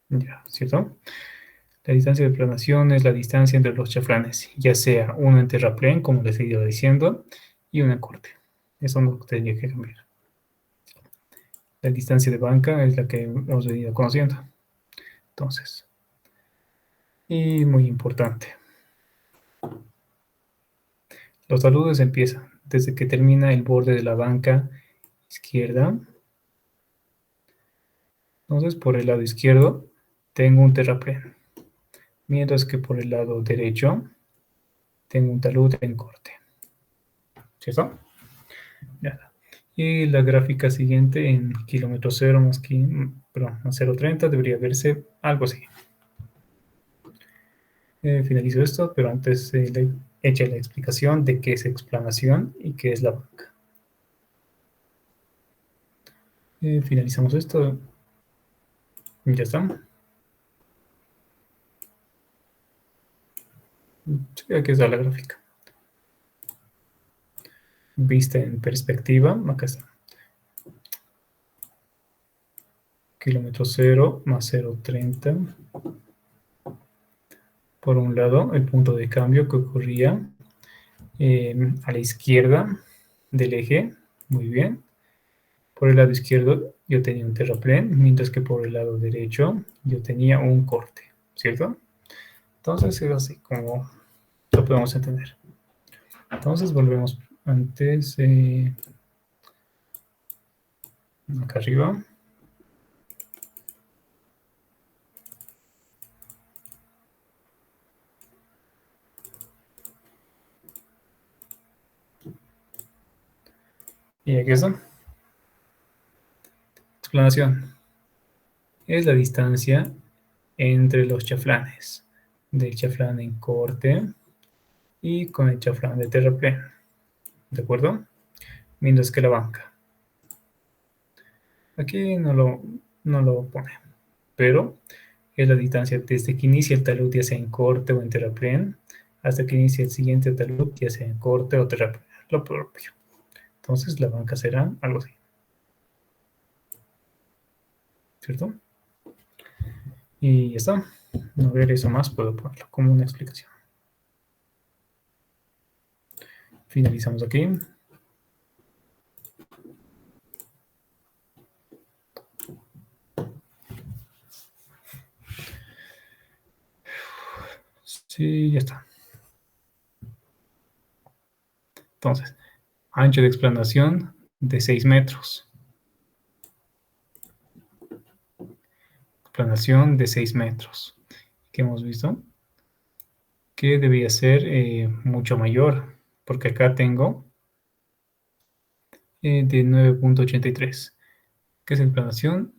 Ya, ¿cierto? La distancia de explanación es la distancia entre los chaflanes, ya sea uno en terraplén, como les he ido diciendo, y uno en corte. Eso no tendría que cambiar. La distancia de banca es la que hemos venido conociendo. Entonces, y muy importante. Los taludes empiezan desde que termina el borde de la banca izquierda. Entonces, por el lado izquierdo tengo un terraplén, mientras que por el lado derecho tengo un talud en corte. ¿Cierto? Ya. Y la gráfica siguiente en kilómetro 0 más, perdón, más 0,30 debería verse algo así. Finalizo esto, pero antes le eché la explicación de qué es explanación y qué es la banca. Finalizamos esto. Ya está. Sí, aquí está la gráfica. Vista en perspectiva, acá está. Kilómetro 0 más 0,30. Por un lado, el punto de cambio que ocurría a la izquierda del eje. Muy bien. Por el lado izquierdo yo tenía un terraplén, mientras que por el lado derecho yo tenía un corte, ¿cierto? Entonces es así como lo podemos entender. Entonces volvemos antes, acá arriba. Y aquí está. Explanación. Es la distancia entre los chaflanes, del chaflán en corte y con el chaflán de terraplén, ¿de acuerdo? Mientras que la banca. Aquí no lo pone, pero es la distancia desde que inicia el talud, ya sea en corte o en terraplén, hasta que inicia el siguiente talud, ya sea en corte o terraplén, lo propio. Entonces la banca será algo así, ¿cierto? Y ya está. No ver eso más, puedo ponerlo como una explicación. Finalizamos aquí. Sí, ya está. Entonces, ancho de explanación de 6 metros. Explanación de 6 metros. ¿Qué hemos visto? Que debía ser mucho mayor, porque acá tengo de 9.83, que es explanación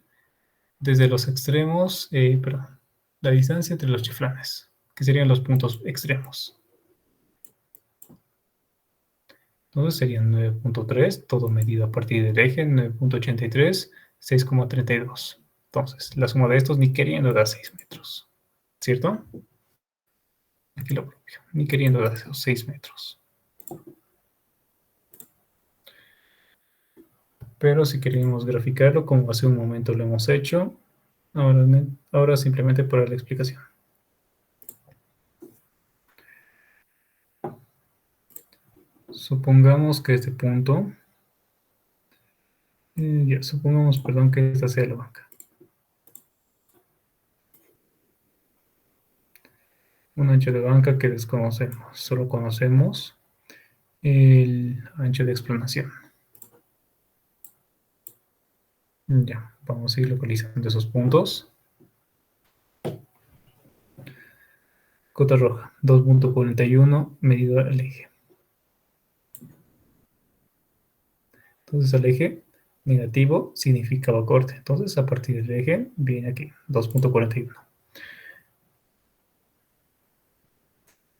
desde los extremos, perdón. la distancia entre los chaflanes, que serían los puntos extremos. Entonces serían 9.3, todo medido a partir del eje, 9.83, 6,32. Entonces, la suma de estos ni queriendo da 6 metros, ¿cierto? Aquí lo propio, ni queriendo da esos 6 metros. Pero si queremos graficarlo, como hace un momento lo hemos hecho, ahora simplemente para la explicación. Supongamos que este punto, supongamos, perdón, que esta sea la banca. Un ancho de banca que desconocemos, solo conocemos el ancho de explanación. Ya, vamos a ir localizando esos puntos. Cota roja, 2.41 medido al eje. Entonces al eje negativo significaba corte. Entonces a partir del eje viene aquí, 2.41.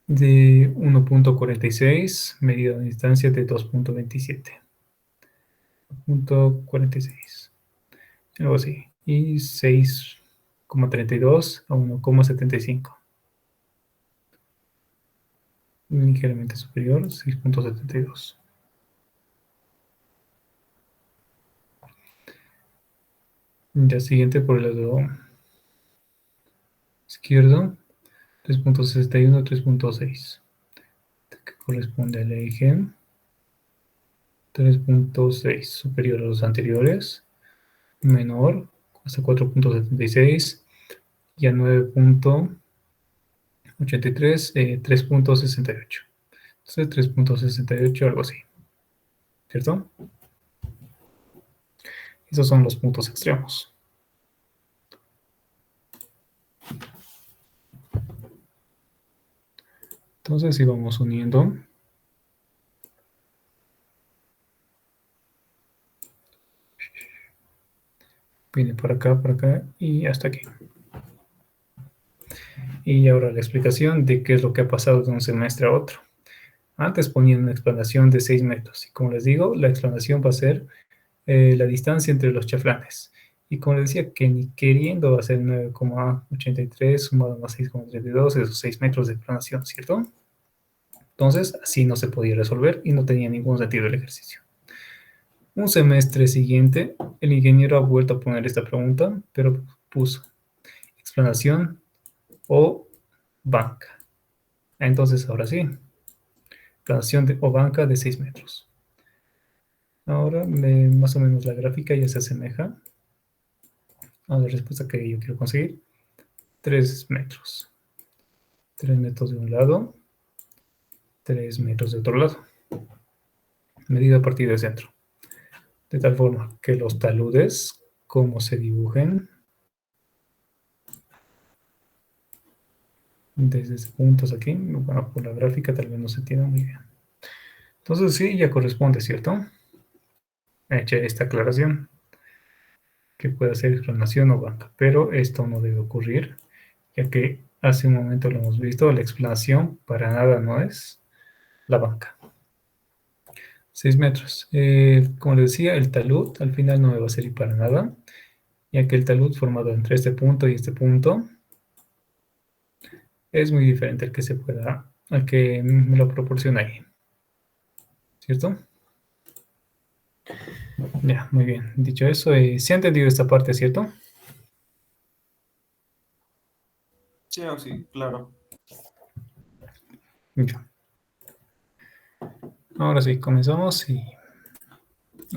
De 1.46 medida de distancia de 2.27. 2.46. Algo así. Y 6,32 a 1,75. Ligeramente superior, 6.72. Ya siguiente por el lado izquierdo, 3.61, 3.6, que corresponde al eje 3.6, superior a los anteriores, menor, hasta 4.76 y a 9.83, 3.68. Entonces 3.68, algo así, ¿cierto? Esos son los puntos extremos. Entonces, si vamos uniendo, viene por acá y hasta aquí. Y ahora la explicación de qué es lo que ha pasado de un semestre a otro. Antes ponían una explanación de 6 metros. Y como les digo, la explanación va a ser la distancia entre los chaflanes. Y como les decía, que ni queriendo va a ser 9,83 sumado más 6,32, esos 6 metros de explanación, ¿cierto? Entonces, así no se podía resolver y no tenía ningún sentido el ejercicio. Un semestre siguiente, el ingeniero ha vuelto a poner esta pregunta, pero puso explanación o banca. Entonces, ahora sí, explanación o banca de 6 metros. Ahora, más o menos la gráfica ya se asemeja a la respuesta que yo quiero conseguir. 3 metros. 3 metros de un lado, 3 metros de otro lado. Medida a partir del centro. De tal forma que los taludes, como se dibujen, desde puntos aquí, bueno, por la gráfica tal vez no se entienda muy bien. Entonces sí, ya corresponde, ¿cierto? Hecha esta aclaración, que puede ser explanación o banca, pero esto no debe ocurrir, ya que hace un momento lo hemos visto, la explanación para nada no es la banca. 6 metros. Como les decía, el talud al final no me va a servir para nada, ya que el talud formado entre este punto y este punto es muy diferente al que me lo proporciona ahí, ¿cierto? Ya, muy bien. Dicho eso, ¿se ha entendido esta parte, cierto? Sí, sí, claro. Ya. Ahora sí, comenzamos y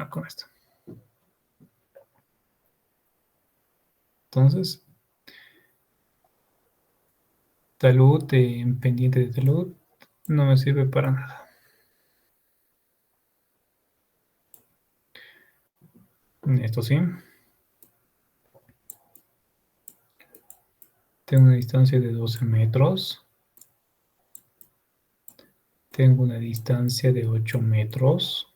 con esto. Entonces, talud, pendiente de talud, no me sirve para nada. Esto sí. Tengo una distancia de 12 metros. Tengo una distancia de 8 metros.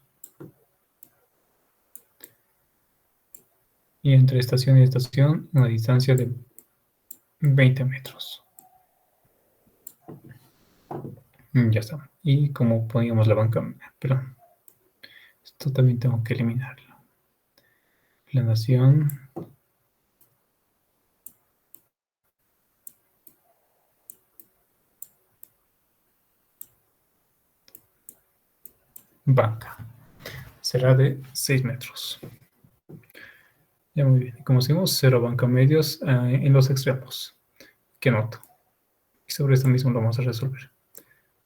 Y entre estación y estación, una distancia de 20 metros. Ya está. Y como poníamos la banca, pero esto también tengo que eliminarlo. Planación. Banca. Será de 6 metros. Ya muy bien. Como hacemos 0 banca medios en los extremos. ¿Qué noto? Y sobre esto mismo lo vamos a resolver.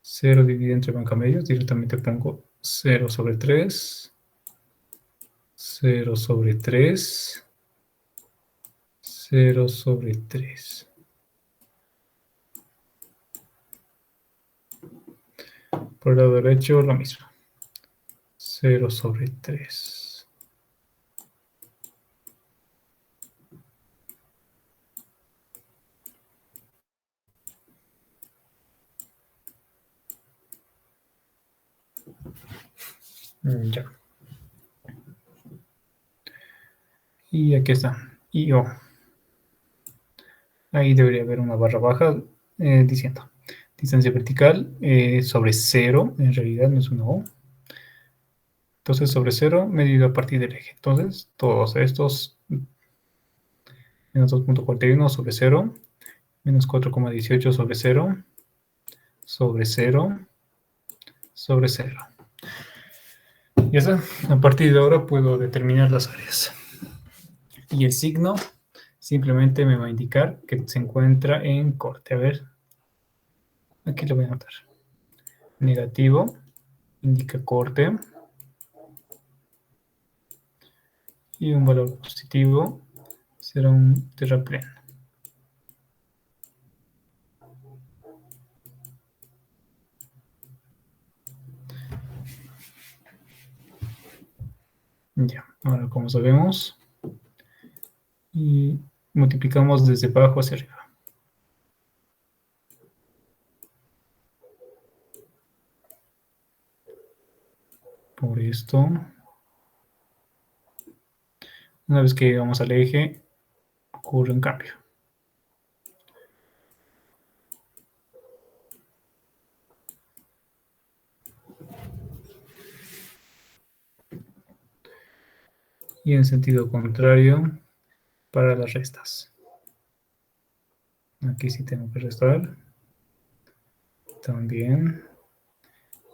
0 dividido entre banca medios, directamente pongo 0 sobre 3, 0 sobre 3, 0 sobre 3. Por el lado derecho lo mismo. 0 sobre 3. Ya. Y aquí está. Y O. Ahí debería haber una barra baja diciendo distancia vertical sobre 0. En realidad no es una O. Entonces sobre 0 medido a partir del eje. Entonces todos estos menos 2.41 sobre 0, menos 4,18 sobre 0, sobre 0, sobre 0. Ya está. A partir de ahora puedo determinar las áreas. Y el signo simplemente me va a indicar que se encuentra en corte. A ver, aquí lo voy a anotar. Negativo indica corte. Y un valor positivo será un terraplén. Ya, ahora como sabemos, y multiplicamos desde abajo hacia arriba. Por esto, una vez que llegamos al eje, ocurre un cambio. Y en sentido contrario, para las restas. Aquí sí tengo que restar. También.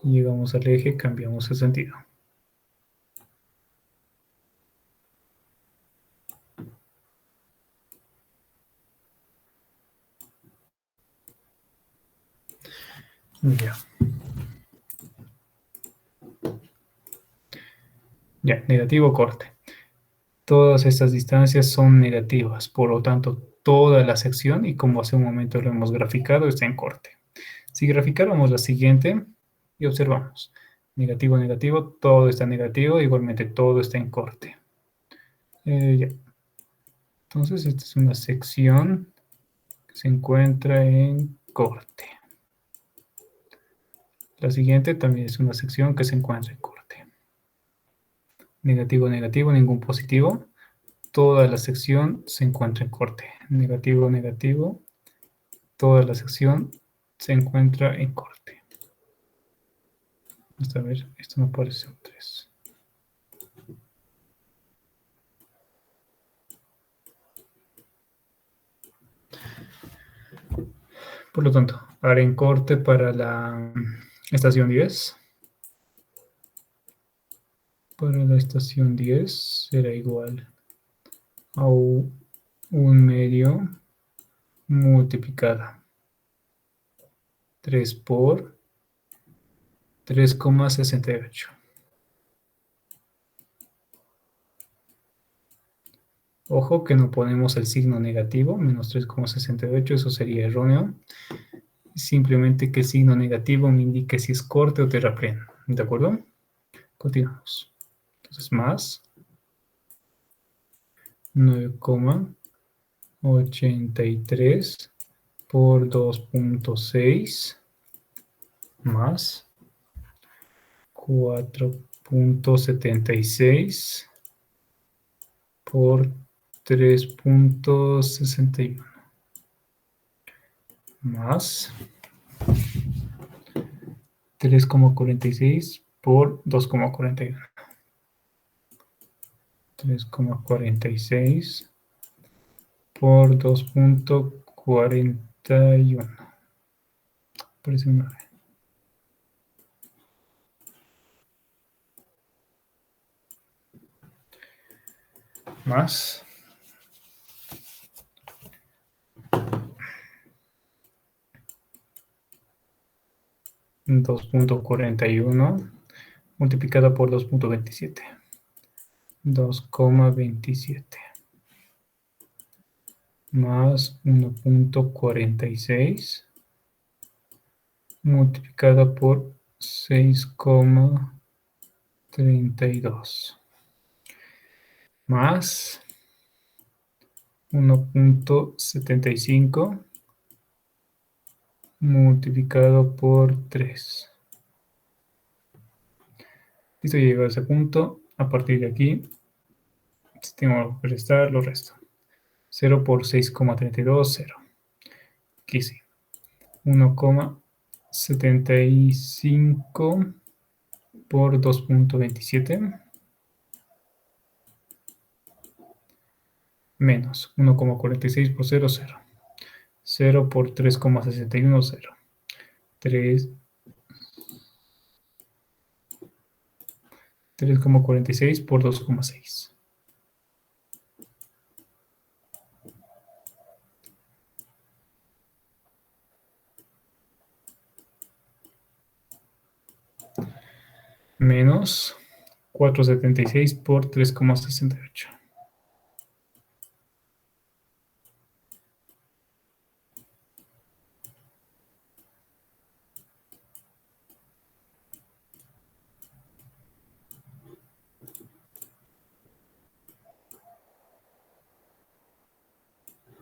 Llegamos al eje, cambiamos el sentido. Ya. Ya, negativo corte. Todas estas distancias son negativas, por lo tanto, toda la sección, y como hace un momento lo hemos graficado, está en corte. Si graficáramos la siguiente y observamos, negativo, negativo, todo está negativo, igualmente todo está en corte. Ya. Entonces, esta es una sección que se encuentra en corte. La siguiente también es una sección que se encuentra en corte. Negativo, negativo, ningún positivo. Toda la sección se encuentra en corte. Negativo, negativo. Toda la sección se encuentra en corte. Vamos a ver, esto no parece un 3. Por lo tanto, haré en corte para la estación 10. Para la estación 10 será igual a un medio multiplicada 3 por 3,68. Ojo que no ponemos el signo negativo, menos 3,68, eso sería erróneo. Simplemente que el signo negativo me indique si es corte o terraplén. ¿De acuerdo? Continuamos. Entonces, más 9,83 por 2,6 más 4,76 por 3,61. más 3,46 por 2,41. 3,46 por 2,41. Parece una vez. Más 2,41 multiplicada por 2,27. 2,27 más 1,46 multiplicada por 6,32 más 1,75 multiplicado por 3. Listo, llegado a ese punto. A partir de aquí, si tengo que restar, lo resto. 0 por 6,32, 0. Aquí sí. 1,75 por 2,27 menos 1,46 por 0, 0. 0 por 3,61, 0. 3,46 por 2,6. Menos 4,76 por 3,68.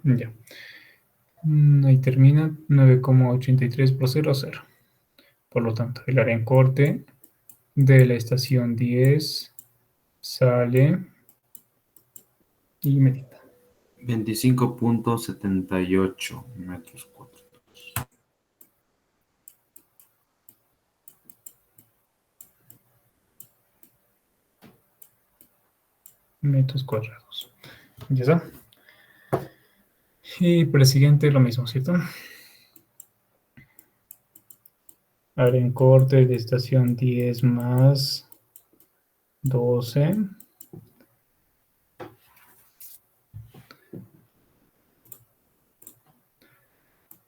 Ya. Ahí termina 9,83 por 0, 0. Por lo tanto, el área en corte de la estación 10 sale y medita. 25,78 metros cuadrados. Metros cuadrados. Ya está. Y por el siguiente lo mismo, ¿cierto? Área en corte de estación 10 más 12.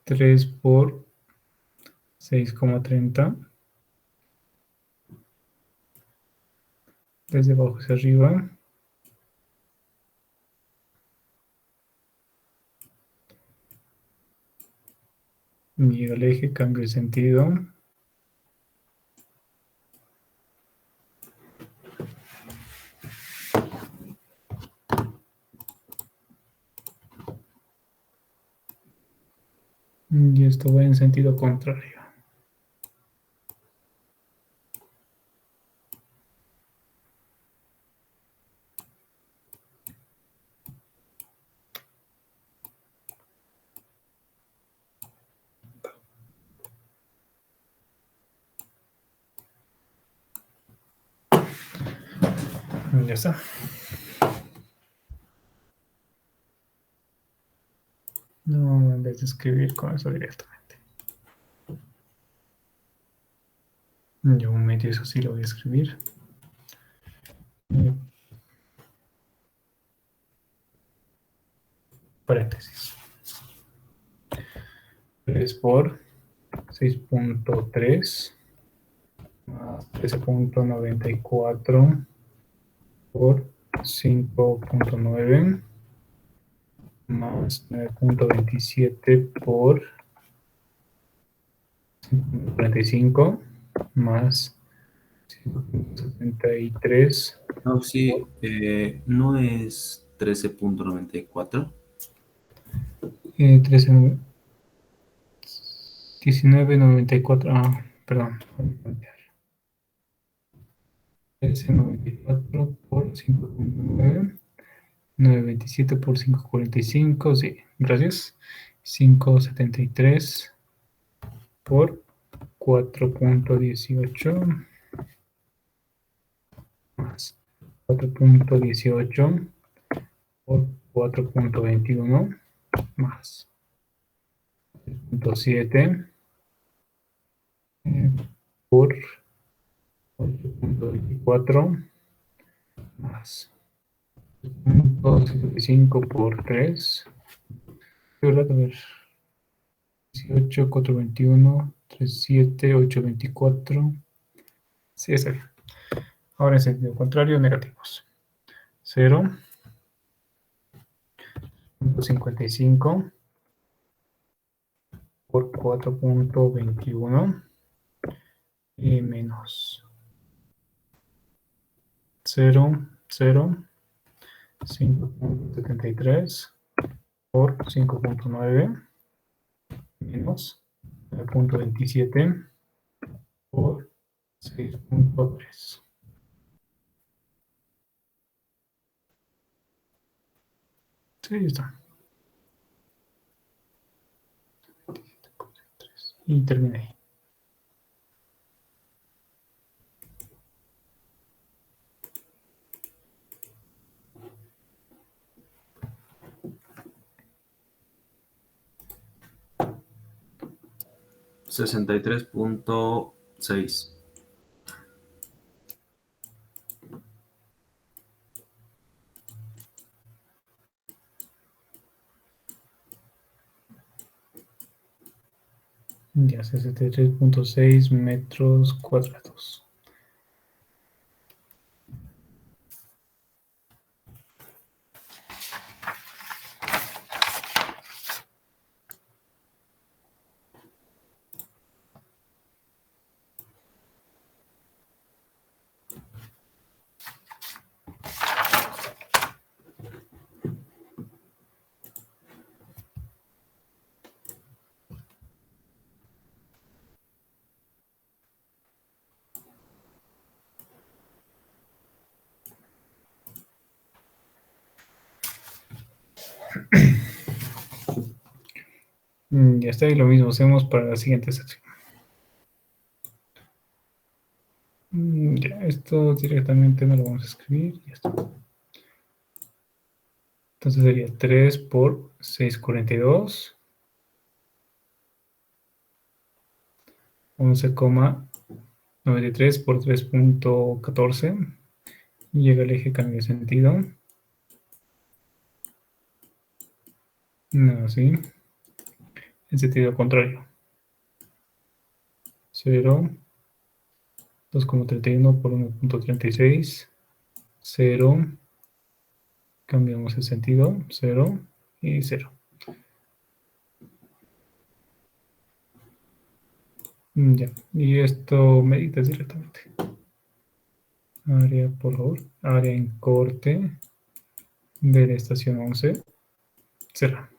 Tres por 6,30. Desde abajo hacia arriba. Mira el eje, cambio de sentido. Y esto va en sentido contrario. Ya está. No, en vez de escribir con eso directamente. Yo un medio eso sí lo voy a escribir. Paréntesis. 3 por 6,3 más 13,94 por 5,9 más 9,27 por 45 más 5,73. No, sí, no es 13,94. 13, 19,94. Perdón. 13,94 por 5,9. 9,27 por 5,45. Sí, gracias. 573 por 4.18 más 4.18 por 4.21 más 0.7 por 8.24 más 0.75 por 3. ¿Verdad? A ver. 18, 421, 37, 824. Sí, está bien. Ahora en sentido contrario, negativos. 0.55 por 4.21 y menos 5.73 por 5.9 menos 0.27 por 6.3. Sí, ya está. Y terminé. $63.6. Ya 63.6 metros cuadrados. Ya está, y lo mismo hacemos para la siguiente sección. Ya, esto directamente no lo vamos a escribir. Ya está. Entonces sería 3 por 642. 11,93 por 3.14. Llega el eje, cambia de sentido. No, así. En sentido contrario. 0. 2,31 por 1.36. 0. Cambiamos el sentido. 0 y 0. Ya. Y esto meditas directamente. Área, por favor. Área en corte de la estación 11. Cerra.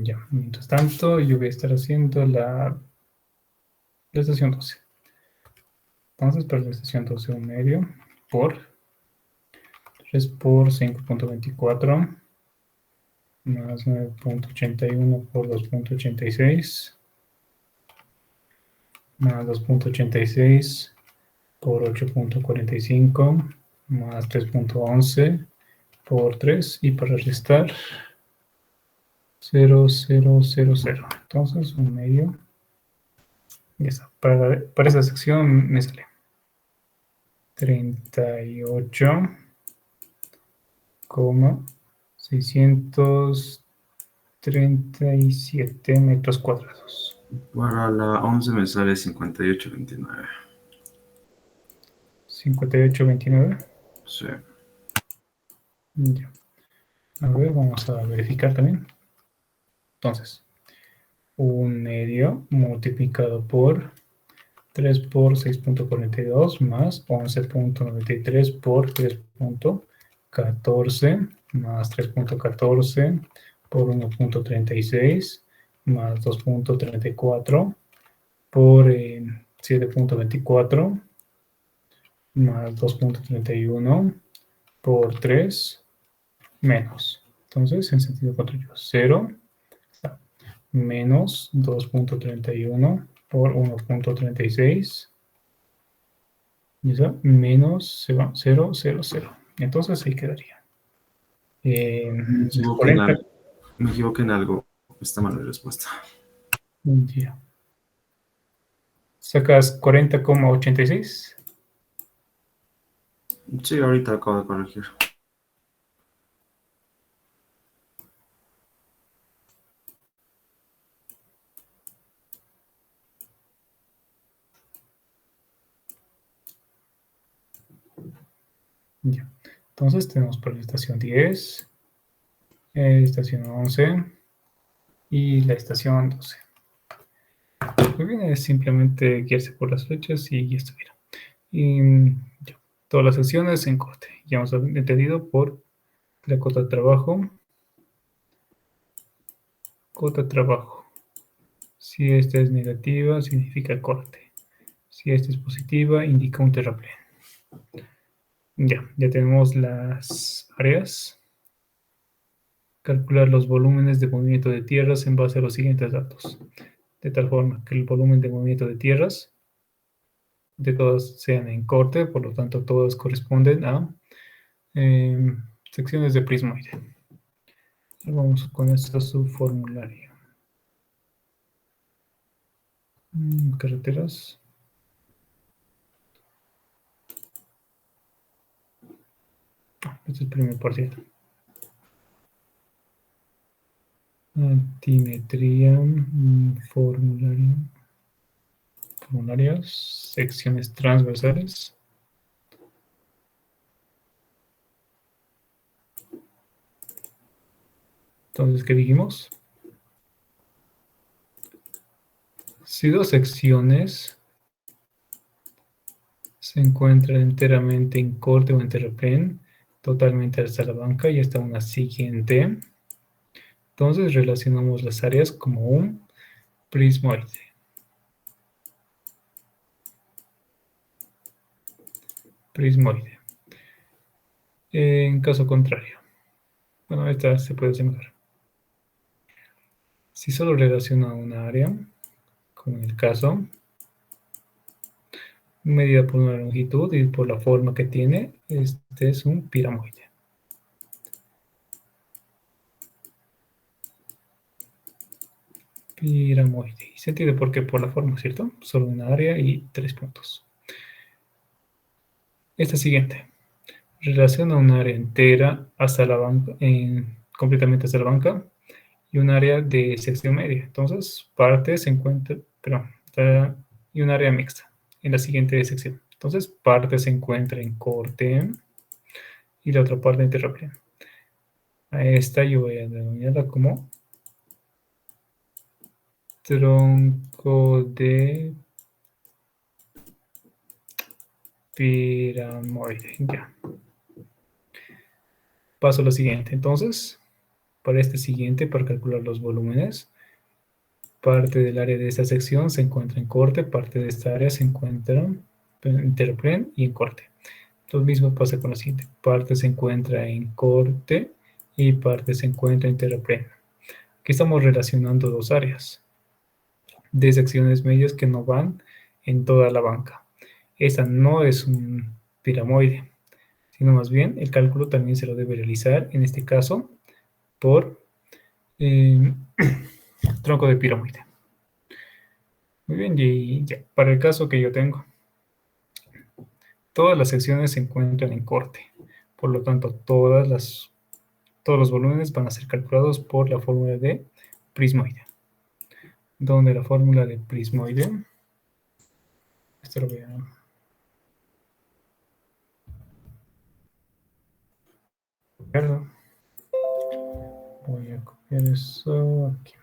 Ya, mientras tanto, yo voy a estar haciendo la estación 12. Entonces, para la estación 12, un medio por 3 por 5.24 más 9.81 por 2.86 más 2.86 por 8.45 más 3.11 por 3 y para restar 0,000. Entonces, un medio. Ya está. Para esa sección me sale 38,637 metros cuadrados. Para la 11 me sale 58,29. 58,29. Sí. Ya. A ver, vamos a verificar también. Entonces, un medio multiplicado por 3 por 6.42 más 11.93 por 3.14 más 3.14 por 1.36 más 2.34 por 7.24 más 2.31 por 3 menos. Entonces, en sentido contrario, 0 menos 2.31 por 1.36 y eso menos 0,000. Entonces ahí quedaría. Me equivoqué en 40. algo. Me equivoqué en algo. Está mal la respuesta. Ya. Sacas 40,86. Sí, ahorita acabo de corregir. Ya. Entonces tenemos por la estación 10, estación 11 y la estación 12. Lo que viene es simplemente guiarse por las flechas y ya estuviera. Y ya. Todas las secciones en corte. Ya hemos entendido por la cota de trabajo. Cota de trabajo. Si esta es negativa, significa corte. Si esta es positiva, indica un terraplén. Ya tenemos las áreas. Calcular los volúmenes de movimiento de tierras en base a los siguientes datos. De tal forma que el volumen de movimiento de tierras de todas sean en corte, por lo tanto todas corresponden a secciones de prismoide. Vamos con esto a su formulario. Carreteras. Este es el primer parcial. Altimetría, formulario, formularios, secciones transversales. Entonces, ¿qué dijimos? Si dos secciones se encuentran enteramente en corte o en terraplén, totalmente alza la banca y hasta una siguiente, entonces relacionamos las áreas como un prismoide. Prismoide. En caso contrario, bueno, esta se puede asemejar. Si solo relaciona una área, como en el caso, medida por una longitud y por la forma que tiene, este es un piramoide. Piramoide. Y se entiende por qué, por la forma, ¿cierto? Solo una área y 3 puntos. Esta siguiente. Relaciona un área entera hasta la banca, completamente hasta la banca, y un área de sección media. Entonces, parte se encuentra, y un área mixta en la siguiente sección. Entonces, parte se encuentra en corte y la otra parte en terraplén. A esta yo voy a denominarla como tronco de piramoide. Ya. Paso a lo siguiente. Entonces, para este siguiente, para calcular los volúmenes, parte del área de esta sección se encuentra en corte, parte de esta área se encuentra en terraplén y en corte. Lo mismo pasa con la siguiente. Parte se encuentra en corte y parte se encuentra en terraplén. Aquí estamos relacionando dos áreas de secciones medias que no van en toda la banca. Esta no es un piramoide, sino más bien el cálculo también se lo debe realizar, en este caso, por tronco de pirámide. Muy bien, y ya, para el caso que yo tengo, todas las secciones se encuentran en corte, por lo tanto, todos los volúmenes van a ser calculados por la fórmula de prismoide, donde la fórmula de prismoide, esto lo voy a copiar, voy a copiar eso aquí.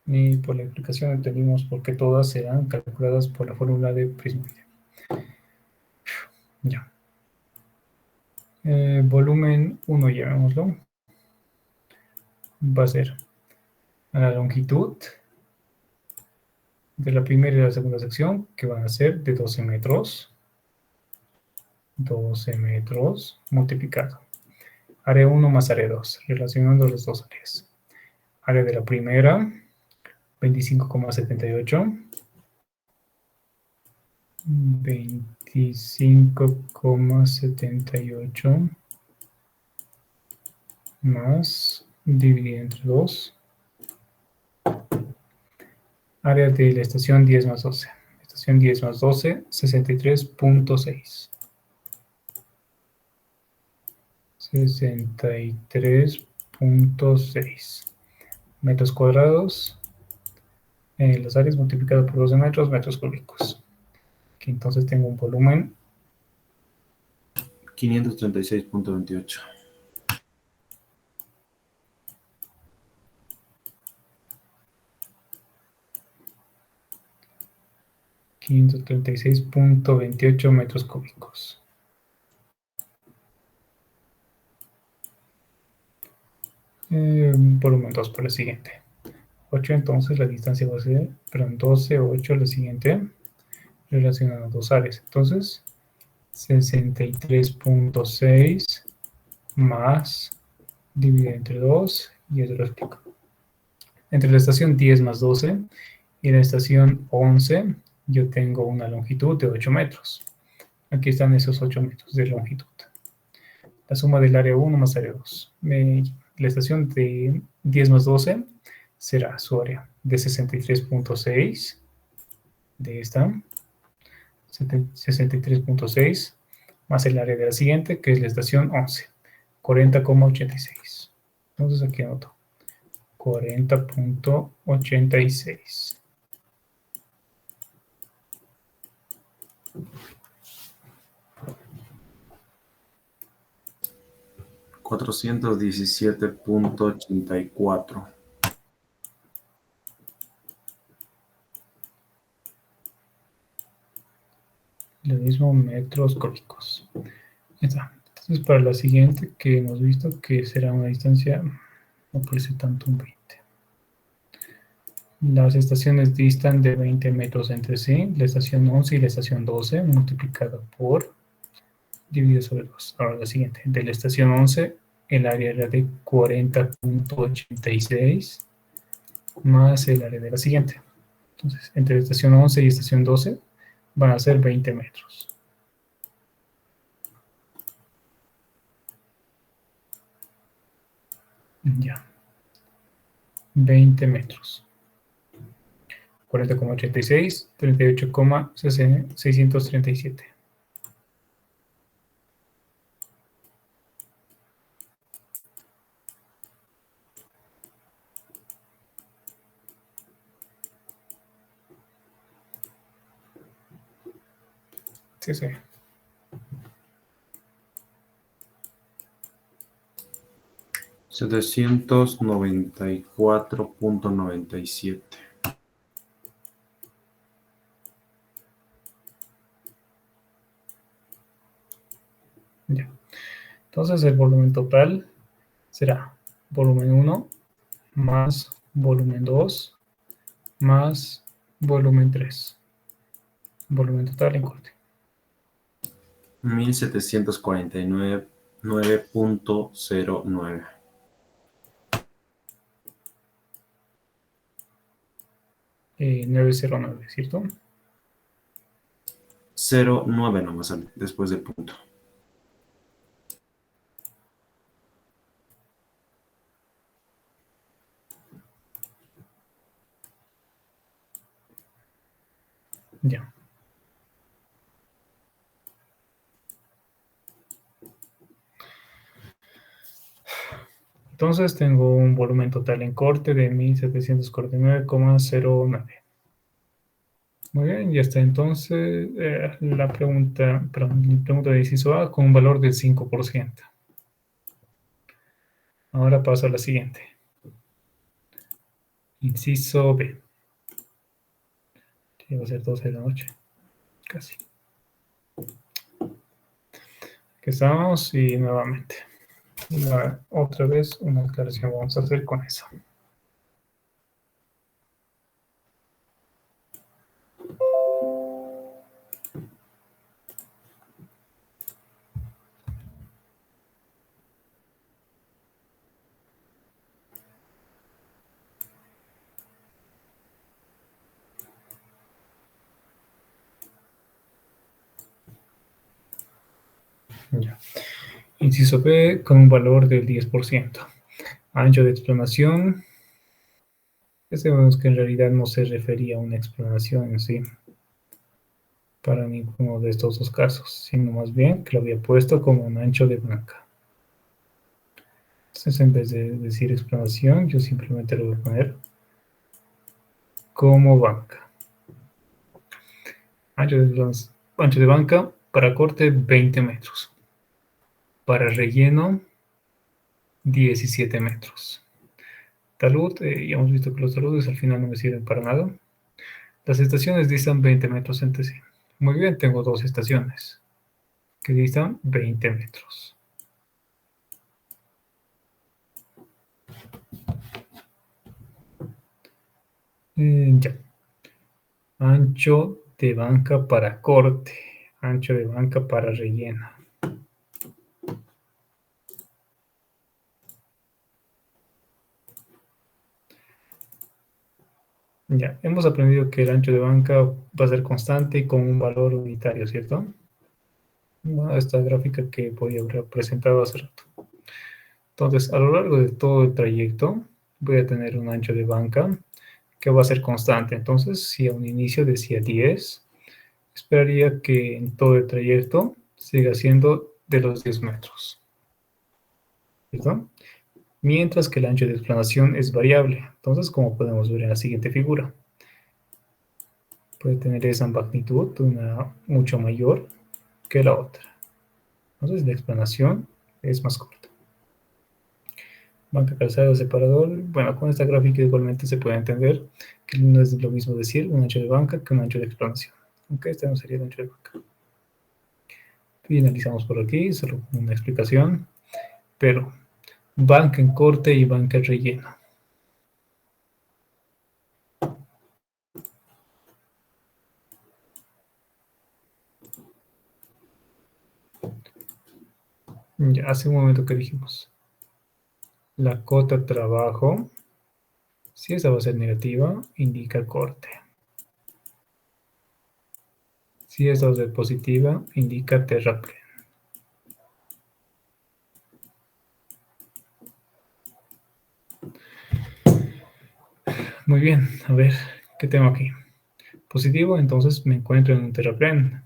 Y por la explicación entendimos por qué todas serán calculadas por la fórmula de prismoide. Ya. Volumen 1, llamémoslo, va a ser a la longitud de la primera y la segunda sección, que van a ser de 12 metros. 12 metros multiplicado. Área 1 más área 2, relacionando las dos áreas. Área de la primera, 25,78. 25,78 más dividido entre 2. Área de la estación 10 más 12. Estación 10 más 12, 63,6. 63,6 metros cuadrados. Las áreas multiplicado por 12 metros, metros cúbicos. Aquí entonces tengo un volumen 536,28. 536,28 metros cúbicos. Volumen 2 por el siguiente. 8, entonces la distancia va a ser, perdón, 12, 8 la siguiente, relacionando dos áreas. Entonces, 63,6 más dividido entre 2, y eso lo explico. Entre la estación 10 más 12 y la estación 11, yo tengo una longitud de 8 metros. Aquí están esos 8 metros de longitud. La suma del área 1 más área 2. La estación de 10 más 12 será su área de 63,6 de esta, 63,6 más el área de la siguiente, que es la estación 11, 40,86. Entonces aquí anoto 40,86. $417,84. Lo mismo metros cúbicos. Está. Entonces para la siguiente que hemos visto que será una distancia, no puede ser tanto un 20. Las estaciones distan de 20 metros entre sí, la estación 11 y la estación 12 multiplicado por dividido sobre 2. Ahora la siguiente, de la estación 11 el área era de 40,86 más el área de la siguiente. Entonces, entre la estación 11 y estación 12 van a ser 20 metros. Ya. 20 metros. 40,86, 38,637. Sí, sí. $794,97. Ya. Entonces el volumen total será volumen 1 más volumen 2 más volumen 3. Volumen total en corte. 1749.09. 909, ¿cierto? 09 nomás sale después del punto. Ya. Entonces tengo un volumen total en corte de 1749,09. Muy bien, ya está. Entonces, la pregunta de inciso A con un valor del 5%. Ahora paso a la siguiente. Inciso B. Ya va a ser 12 de la noche. Casi. Aquí estamos y nuevamente. Otra vez una aclaración vamos a hacer con eso. Ya. Inciso B con un valor del 10%. Ancho de explanación. Sabemos que en realidad no se refería a una explanación en sí para ninguno de estos dos casos, sino más bien que lo había puesto como un ancho de banca. Entonces, en vez de decir explanación, yo simplemente lo voy a poner como banca. Ancho de banca para corte 20 metros. Para relleno 17 metros. Talud, ya hemos visto que los taludes al final no me sirven para nada. Las estaciones distan 20 metros entre sí. Muy bien, tengo dos estaciones que distan 20 metros. Ya. Ancho de banca para corte. Ancho de banca para relleno. Ya, hemos aprendido que el ancho de banca va a ser constante y con un valor unitario, ¿cierto? Bueno, esta gráfica que voy a haber presentado hace rato. Entonces, a lo largo de todo el trayecto, voy a tener un ancho de banca que va a ser constante. Entonces, si a un inicio decía 10, esperaría que en todo el trayecto siga siendo de los 10 metros. ¿Cierto? Mientras que el ancho de explanación es variable. Entonces, como podemos ver en la siguiente figura, puede tener esa magnitud, una mucho mayor que la otra. Entonces, la explanación es más corta. Banca, calzado, separador. Bueno, con esta gráfica igualmente se puede entender que no es lo mismo decir un ancho de banca que un ancho de explanación. Aunque este no sería el ancho de banca. Finalizamos por aquí, solo una explicación. Pero banca en corte y banca en relleno. Ya hace un momento que dijimos. La cota trabajo, si esa va a ser negativa, indica corte. Si esta va a ser positiva, indica terraplén. Muy bien, a ver, ¿qué tengo aquí? Positivo, entonces me encuentro en un terraplén.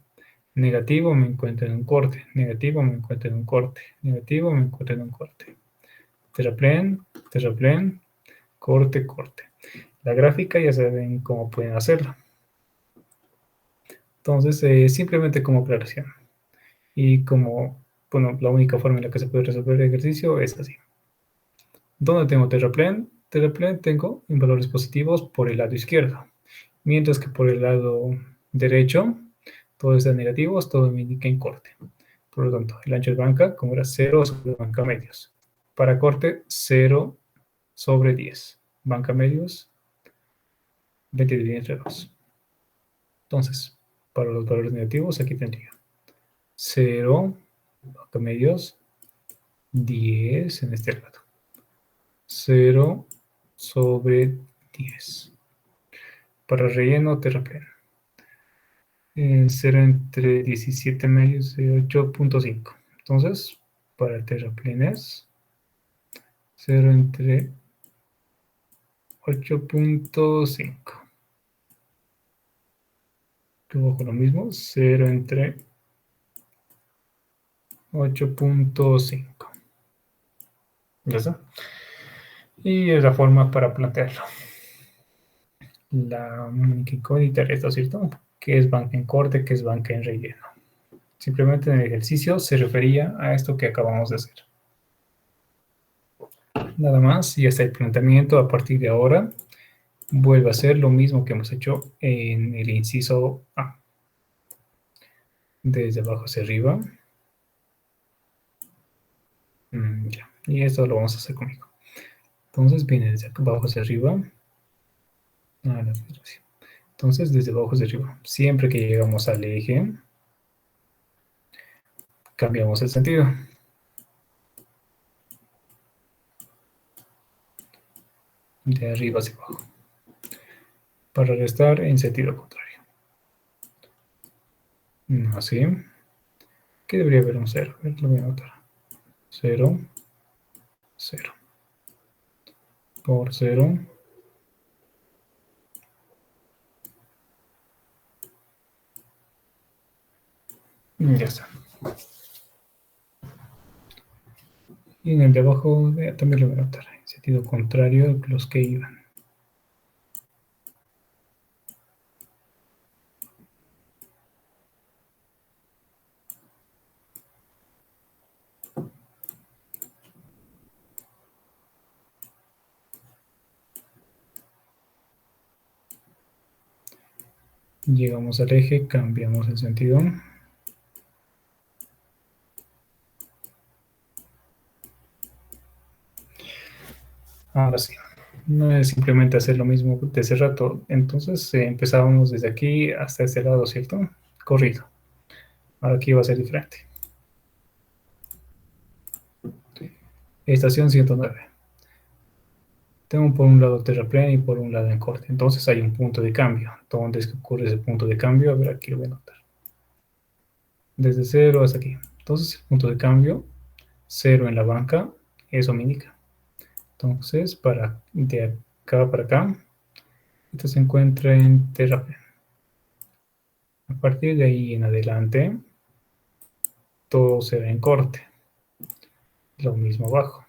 Negativo, me encuentro en un corte. Negativo, me encuentro en un corte. Negativo, me encuentro en un corte. Terraplén, terraplén, corte, corte. La gráfica ya saben cómo pueden hacerla. Entonces, simplemente como aclaración. Y como, bueno, la única forma en la que se puede resolver el ejercicio es así. ¿Dónde tengo terraplén? Terraplén tengo en valores positivos por el lado izquierdo. Mientras que por el lado derecho, todo está en negativos, todo me indica en corte. Por lo tanto, el ancho de banca, como era 0 sobre banca medios. Para corte, 0 sobre 10. Banca medios, 20 dividido entre 2. Entonces, para los valores negativos, aquí tendría 0, banca medios, 10 en este lado. 0 sobre 10. Para relleno, terraplén. 0 entre 17 medios de 8.5. Entonces, para el terraplén es 0 entre 8.5. Luego con lo mismo, 0 entre 8.5. Ya está. Y es la forma para plantearlo. La única incógnita es esto, ¿cierto? ¿Qué es banca en corte? ¿Qué es banca en relleno? Simplemente en el ejercicio se refería a esto que acabamos de hacer. Nada más, y hasta el planteamiento a partir de ahora vuelve a ser lo mismo que hemos hecho en el inciso A. Desde abajo hacia arriba. Ya. Y esto lo vamos a hacer conmigo. Entonces viene desde abajo hacia arriba. Entonces desde abajo hacia arriba. Siempre que llegamos al eje, cambiamos el sentido. De arriba hacia abajo. Para restar en sentido contrario. Así. ¿Qué debería haber un 0? A ver, lo voy a anotar. 0, 0. Por 0. Ya está. Y en el de abajo también lo voy a anotar. En sentido contrario a los que iban. Llegamos al eje, cambiamos el sentido. Ahora sí, no es simplemente hacer lo mismo de hace rato. Entonces empezábamos desde aquí hasta este lado, ¿cierto? Corrido. Ahora aquí va a ser diferente. Estación 109. Tengo por un lado terraplén y por un lado en corte. Entonces hay un punto de cambio. ¿Dónde es que ocurre ese punto de cambio? A ver, aquí lo voy a anotar. Desde 0 hasta aquí. Entonces el punto de cambio, 0 en la banca, eso me indica. Entonces, de acá para acá, esto se encuentra en terraplén. A partir de ahí en adelante, todo será en corte. Lo mismo abajo.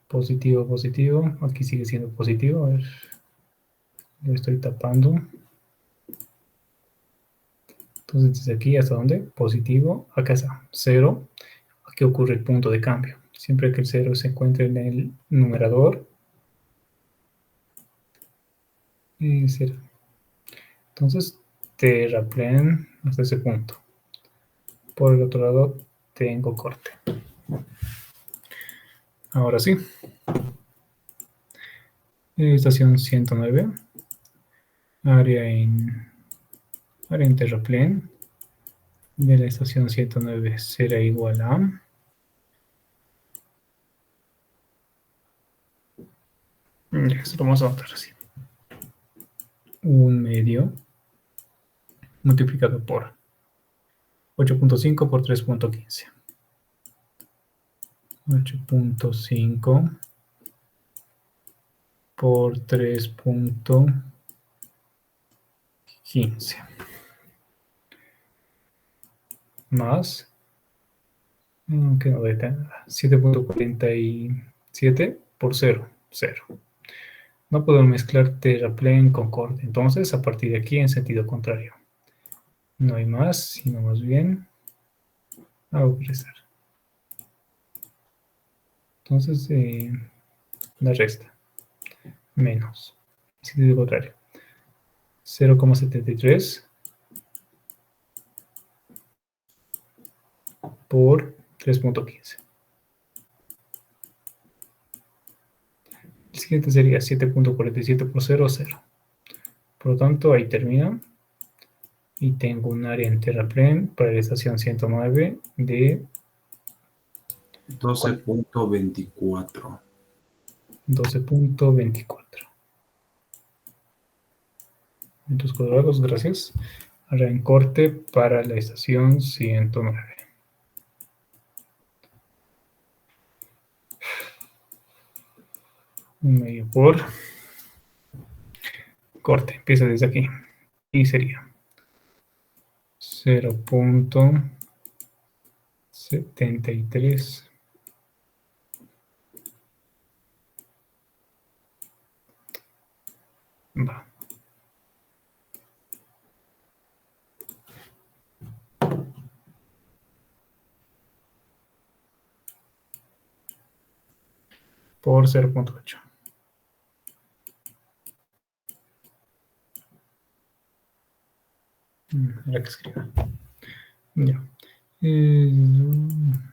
Positivo, positivo. Aquí sigue siendo positivo. A ver, lo estoy tapando. Entonces, desde aquí hasta dónde? Positivo. Acá está, 0. Aquí ocurre el punto de cambio. Siempre que el 0 se encuentre en el numerador, será. Entonces, terraplén hasta ese punto. Por el otro lado, tengo corte. Ahora sí. Estación 109. Área en terraplén de la estación 109 será igual a esto lo vamos a anotar así. 1 medio multiplicado por 8.5 por 3.15. 8.5 por 3.15 más que no debe tener 7.47 por 0, 0. No puedo mezclar terraplén con corte, entonces a partir de aquí en sentido contrario. No hay más, sino más bien hago restar. Entonces, la resta. Menos. Sentido contrario. 0,73 por 3.15. El siguiente sería 7.47 por 0, 0. Por lo tanto, ahí termina. Y tengo un área en terraplén para la estación 109 de 12.24. 12.24 metros cuadrados, gracias. Ahora en corte para la estación 109. Un medio por corte, empieza desde aquí. Y sería 0.73. Va. Por 0.8. Era que escriba. Ya.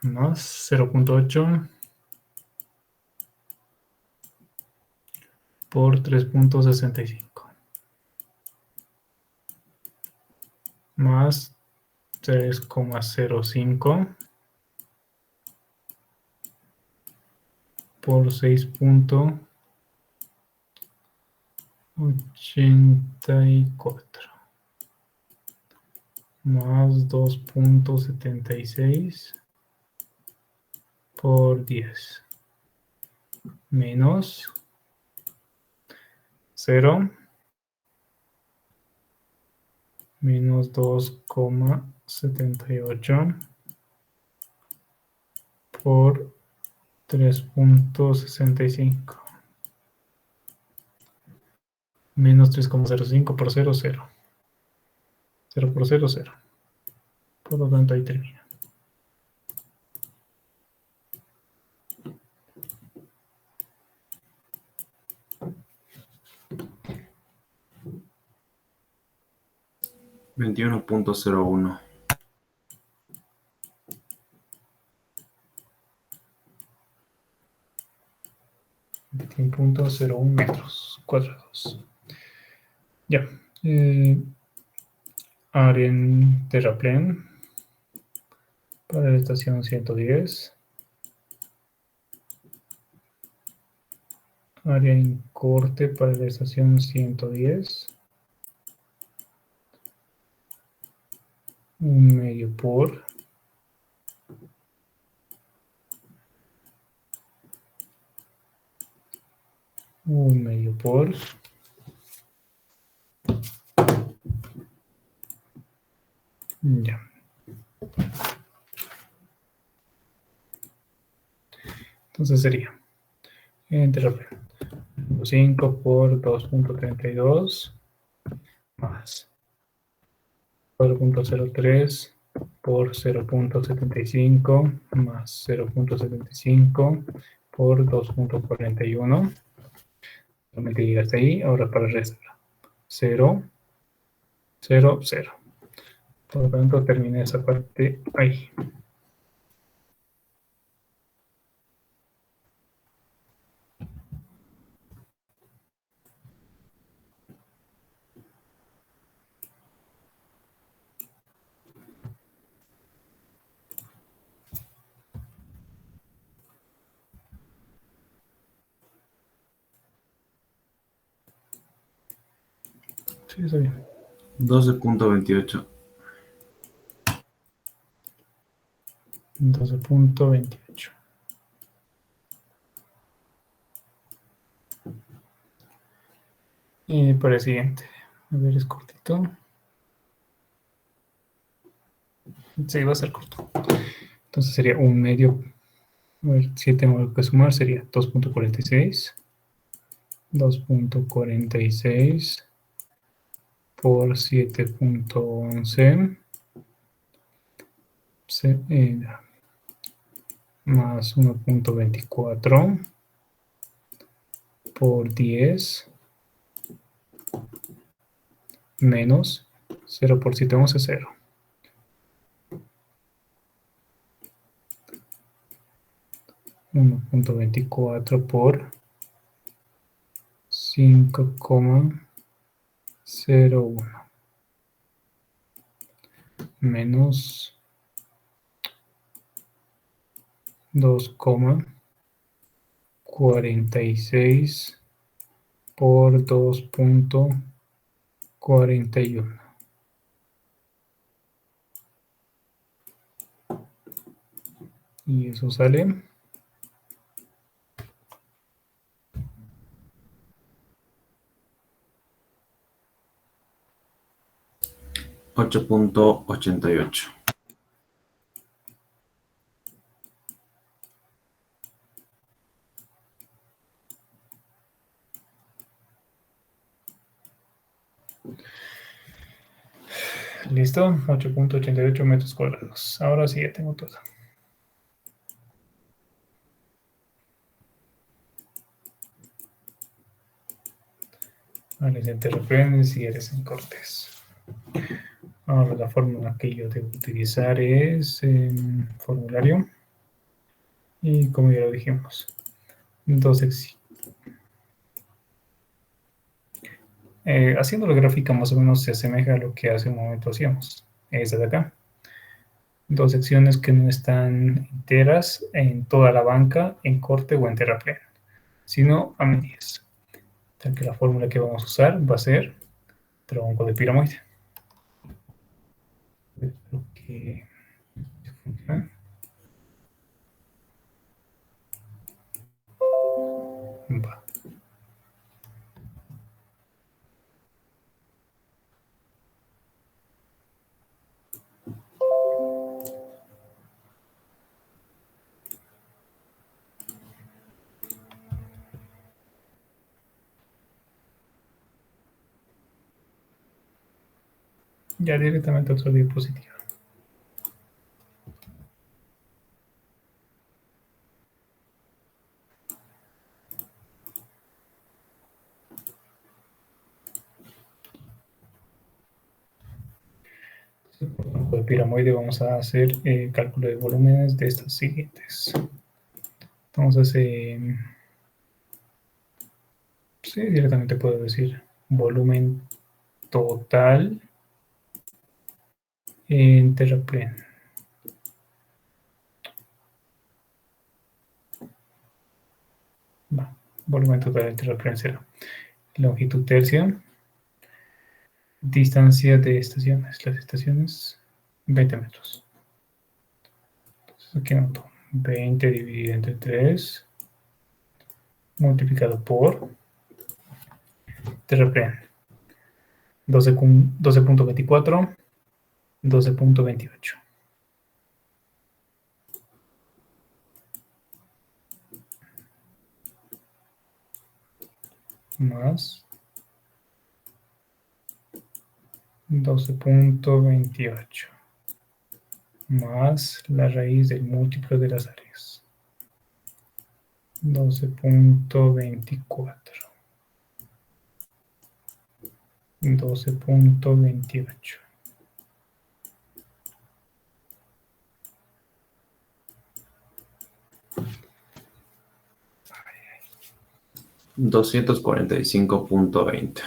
Más 0.8 por 3.65. Más 3.05 por 6.84 más 2.76 por 10 menos 0 menos 2.78 por 3.65 menos 3.05 por 0, 0. 0 por 0, 0. Por lo tanto, ahí termina. $21.01. 21.01 metros cuadrados. Ya. Área en terraplén para la estación 110. Área en corte para la estación 110. Un medio por. Un medio por. Ya. Entonces sería en terraplén 5 por 2.32 más 4.03 por 0.75 más 0.75 por 2.41. Solamente llega hasta ahí. Ahora para restar. 0, 0, 0. Por lo tanto, termina esa parte ahí. Sí, está bien. 12.28. 12.28. Y para el siguiente. A ver, es cortito. Sí, va a ser corto. Entonces sería un medio. A ver, 7 tengo que sumar, sería 2.46. 2.46 por 7.11 más 1.24 por 10 menos 0 por 7, 11, 0. 1.24 por 5,01 menos 2,46 por 2.41. Y eso sale 8.88. listo, 8.88 metros cuadrados. Ahora sí ya tengo todo. Vale, en terraplenes y eres en cortes. Ahora la fórmula que yo debo utilizar es formulario. Y como ya lo dijimos, haciendo la gráfica más o menos se asemeja a lo que hace un momento hacíamos. Esta de acá. Dos secciones que no están enteras en toda la banca, en corte o en terraplén, sino a medias. Tal que la fórmula que vamos a usar va a ser tronco de pirámide. Espero que funcione. Va. Ya directamente a otra diapositiva. Por tronco de pirámide vamos a hacer cálculo de volúmenes de estas siguientes. Entonces, sí, directamente puedo decir volumen total en terraplén. Va, volumen total en terraplén 0. Longitud tercia. Distancia de estaciones. Las estaciones, 20 metros. Entonces aquí anoto 20 dividido entre 3 multiplicado por terraplén 12.24, 12.28. Más 12.28 más la raíz del múltiplo de las áreas. 12.24. 12.28. 245.20.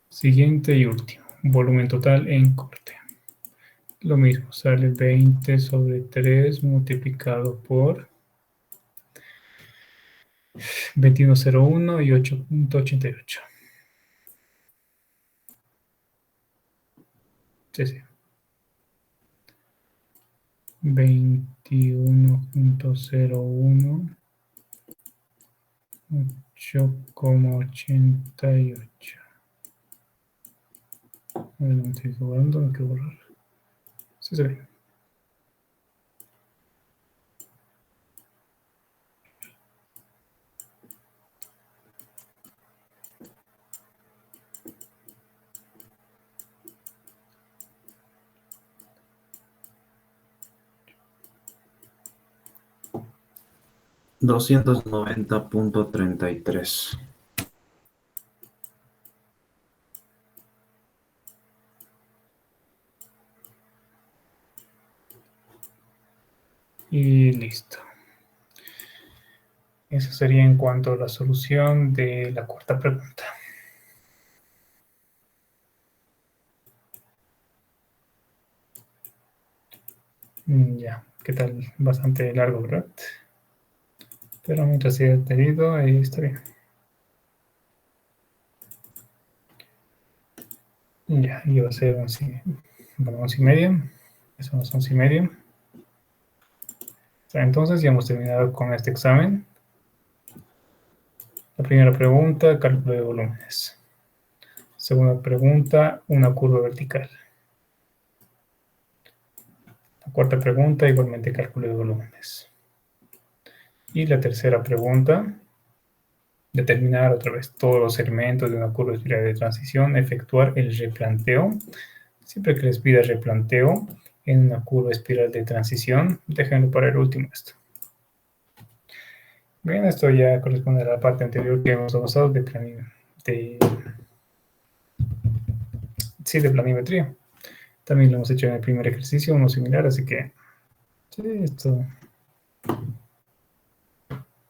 Siguiente y último. Volumen total en corte. Lo mismo, sale 20 sobre 3 multiplicado por 21.01 y 8.88. Sí, sí. 21.01, 8,88. No estoy jugando, hay que borrar. Sí se ve. $290.33. Y listo. Eso sería en cuanto a la solución de la cuarta pregunta. Ya, ¿qué tal? Bastante largo, ¿verdad? Pero mientras sea detenido, ahí está bien. Ya, iba a ser 11:30. Son las 11:30. Entonces ya hemos terminado con este examen. La primera pregunta, cálculo de volúmenes. Segunda pregunta, una curva vertical. La cuarta pregunta, igualmente cálculo de volúmenes. Y la tercera pregunta, determinar otra vez todos los elementos de una curva espiral de transición, efectuar el replanteo. Siempre que les pida replanteo en una curva espiral de transición, déjenlo para el último esto. Bien, esto ya corresponde a la parte anterior que hemos avanzado de planimetría. También lo hemos hecho en el primer ejercicio, uno similar, así que sí, esto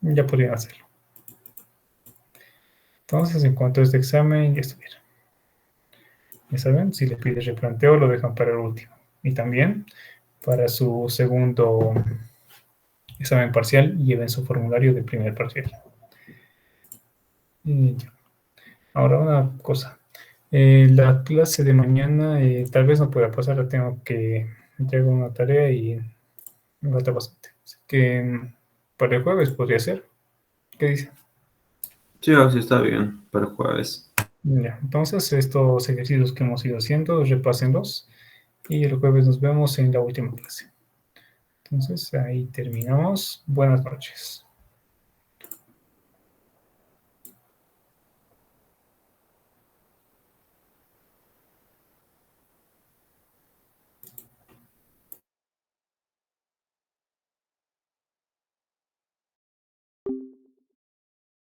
ya podrían hacerlo. Entonces, en cuanto a este examen, ya estuviera. Ya saben, si les pide replanteo, lo dejan para el último. Y también, para su segundo examen parcial, lleven su formulario de primer parcial. Y ya. Ahora una cosa. La clase de mañana tal vez no pueda pasar, la tengo que entregar una tarea y me falta bastante. Así que para el jueves podría ser. ¿Qué dice? Sí, así está bien, para el jueves. Ya, entonces estos ejercicios que hemos ido haciendo, repásenlos y el jueves nos vemos en la última clase. Entonces ahí terminamos. Buenas noches.